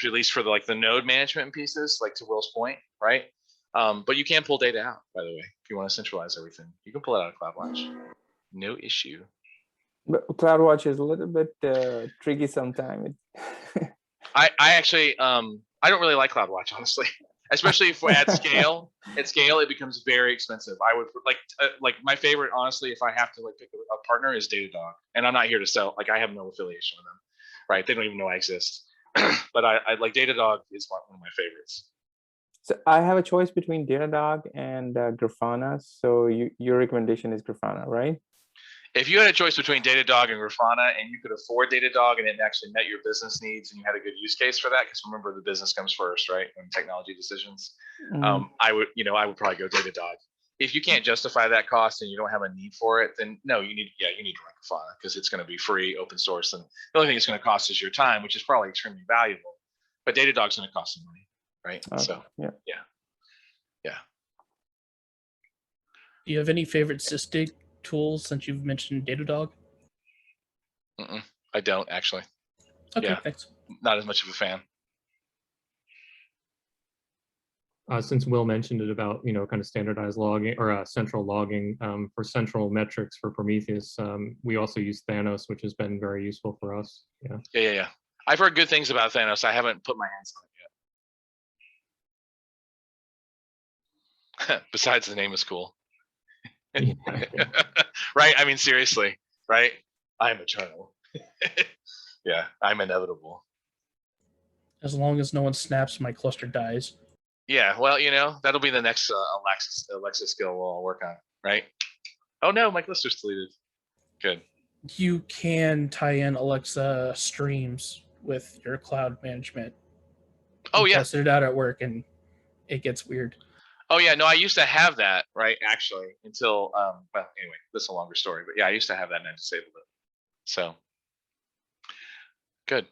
[SPEAKER 3] at least for the node management pieces, like to Will's point, right? But you can pull data out, by the way, if you want to centralize everything. You can pull it out of CloudWatch, no issue.
[SPEAKER 9] But CloudWatch is a little bit tricky sometimes.
[SPEAKER 3] I actually I don't really like CloudWatch, honestly. Especially if at scale. At scale, it becomes very expensive. I would like my favorite, honestly, if I have to pick a partner, is Datadog, and I'm not here to sell. Like, I have no affiliation with them, right? They don't even know I exist. But I like Datadog is one of my favorites.
[SPEAKER 9] So I have a choice between Datadog and Grafana. So your recommendation is Grafana, right?
[SPEAKER 3] If you had a choice between Datadog and Grafana, and you could afford Datadog, and it actually met your business needs, and you had a good use case for that, because remember, the business comes first, right? In technology decisions, I would probably go Datadog. If you can't justify that cost and you don't have a need for it, then no, you need to run Grafana, because it's going to be free, open source, and the only thing it's going to cost is your time, which is probably extremely valuable. But Datadog's going to cost some money, right?
[SPEAKER 9] Okay.
[SPEAKER 3] So
[SPEAKER 9] yeah.
[SPEAKER 8] Do you have any favorite sysdig tools since you've mentioned Datadog?
[SPEAKER 3] I don't actually.
[SPEAKER 8] Okay,
[SPEAKER 3] Yeah.
[SPEAKER 8] thanks.
[SPEAKER 3] Not as much of a fan.
[SPEAKER 7] Since Will mentioned it about, kind of standardized logging or central logging for central metrics for Prometheus, we also use Thanos, which has been very useful for us.
[SPEAKER 3] Yeah. I've heard good things about Thanos. I haven't put my hands on it yet. Besides, the name is cool. Right? I mean, seriously, right? I'm eternal. Yeah, I'm inevitable.
[SPEAKER 8] As long as no one snaps, my cluster dies.
[SPEAKER 3] Yeah, well, that'll be the next Alexa skill we'll all work on, right? Oh no, my cluster's deleted. Good.
[SPEAKER 8] You can tie in Alexa streams with your cloud management.
[SPEAKER 3] Oh
[SPEAKER 8] We
[SPEAKER 3] yeah.
[SPEAKER 8] tested it out at work, and it gets weird.
[SPEAKER 3] Oh yeah, no, I used to have that, right? Actually, until well, anyway, that's a longer story. But yeah, I used to have that, and I disabled it. So good.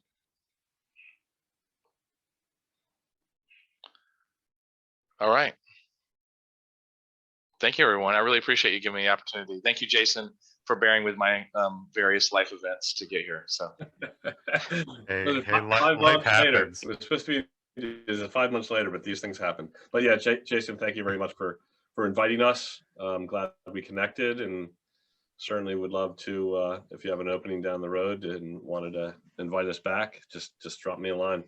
[SPEAKER 3] All right. Thank you, everyone. I really appreciate you giving me the opportunity. Thank you, Jason, for bearing with my various life events to get here. So
[SPEAKER 1] Hey,
[SPEAKER 4] 5
[SPEAKER 1] life
[SPEAKER 4] months later.
[SPEAKER 1] happens.
[SPEAKER 4] It was supposed to be 5 months later, but these things happen. But yeah, Jason, thank you very much for inviting us. I'm glad we connected, and certainly would love to, if you have an opening down the road and wanted to invite us back, just drop me a line.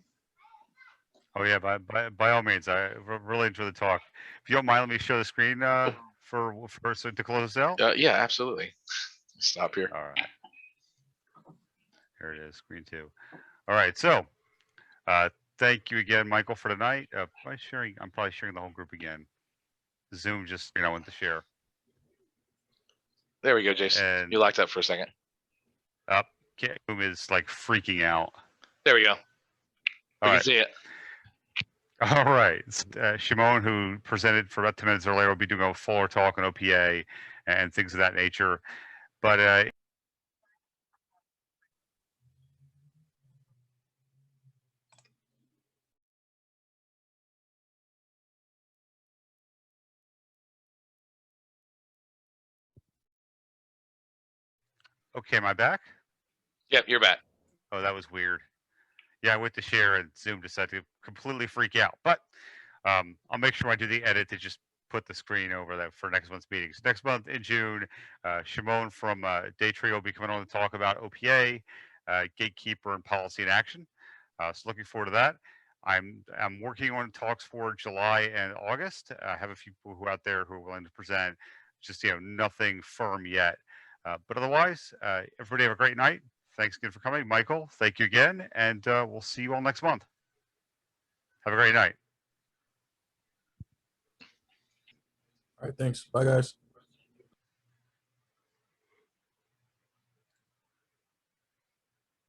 [SPEAKER 1] Oh yeah, by all means, I really enjoy the talk. If you don't mind, let me show the screen so to close out.
[SPEAKER 3] yeah, absolutely. Stop here.
[SPEAKER 1] All right. Here it is, screen 2. All right, so thank you again, Michael, for tonight. I'm probably sharing the whole group again. Zoom just went to share.
[SPEAKER 3] There we go, Jason.
[SPEAKER 1] And
[SPEAKER 3] you locked up for a second.
[SPEAKER 1] Zoom is like freaking out.
[SPEAKER 3] There we go.
[SPEAKER 1] All
[SPEAKER 3] I
[SPEAKER 1] right.
[SPEAKER 3] can see it.
[SPEAKER 1] All right. Shimon, who presented for about 10 minutes earlier, will be doing a fuller talk on OPA and things of that nature. But okay, am I back?
[SPEAKER 3] Yep, you're back.
[SPEAKER 1] Oh, that was weird. Yeah, I went to share and Zoom decided to completely freak out. But I'll make sure I do the edit to just put the screen over that for next month's meetings. Next month in June, Shimon from Daytree will be coming on to talk about OPA, Gatekeeper, and Policy in Action. So looking forward to that. I'm working on talks for July and August. I have a few people who are out there who are willing to present. Just nothing firm yet. But otherwise, everybody have a great night. thanks again for coming. Michael, thank you again. And we'll see you all next month. Have a great night.
[SPEAKER 6] All right, thanks. Bye, guys.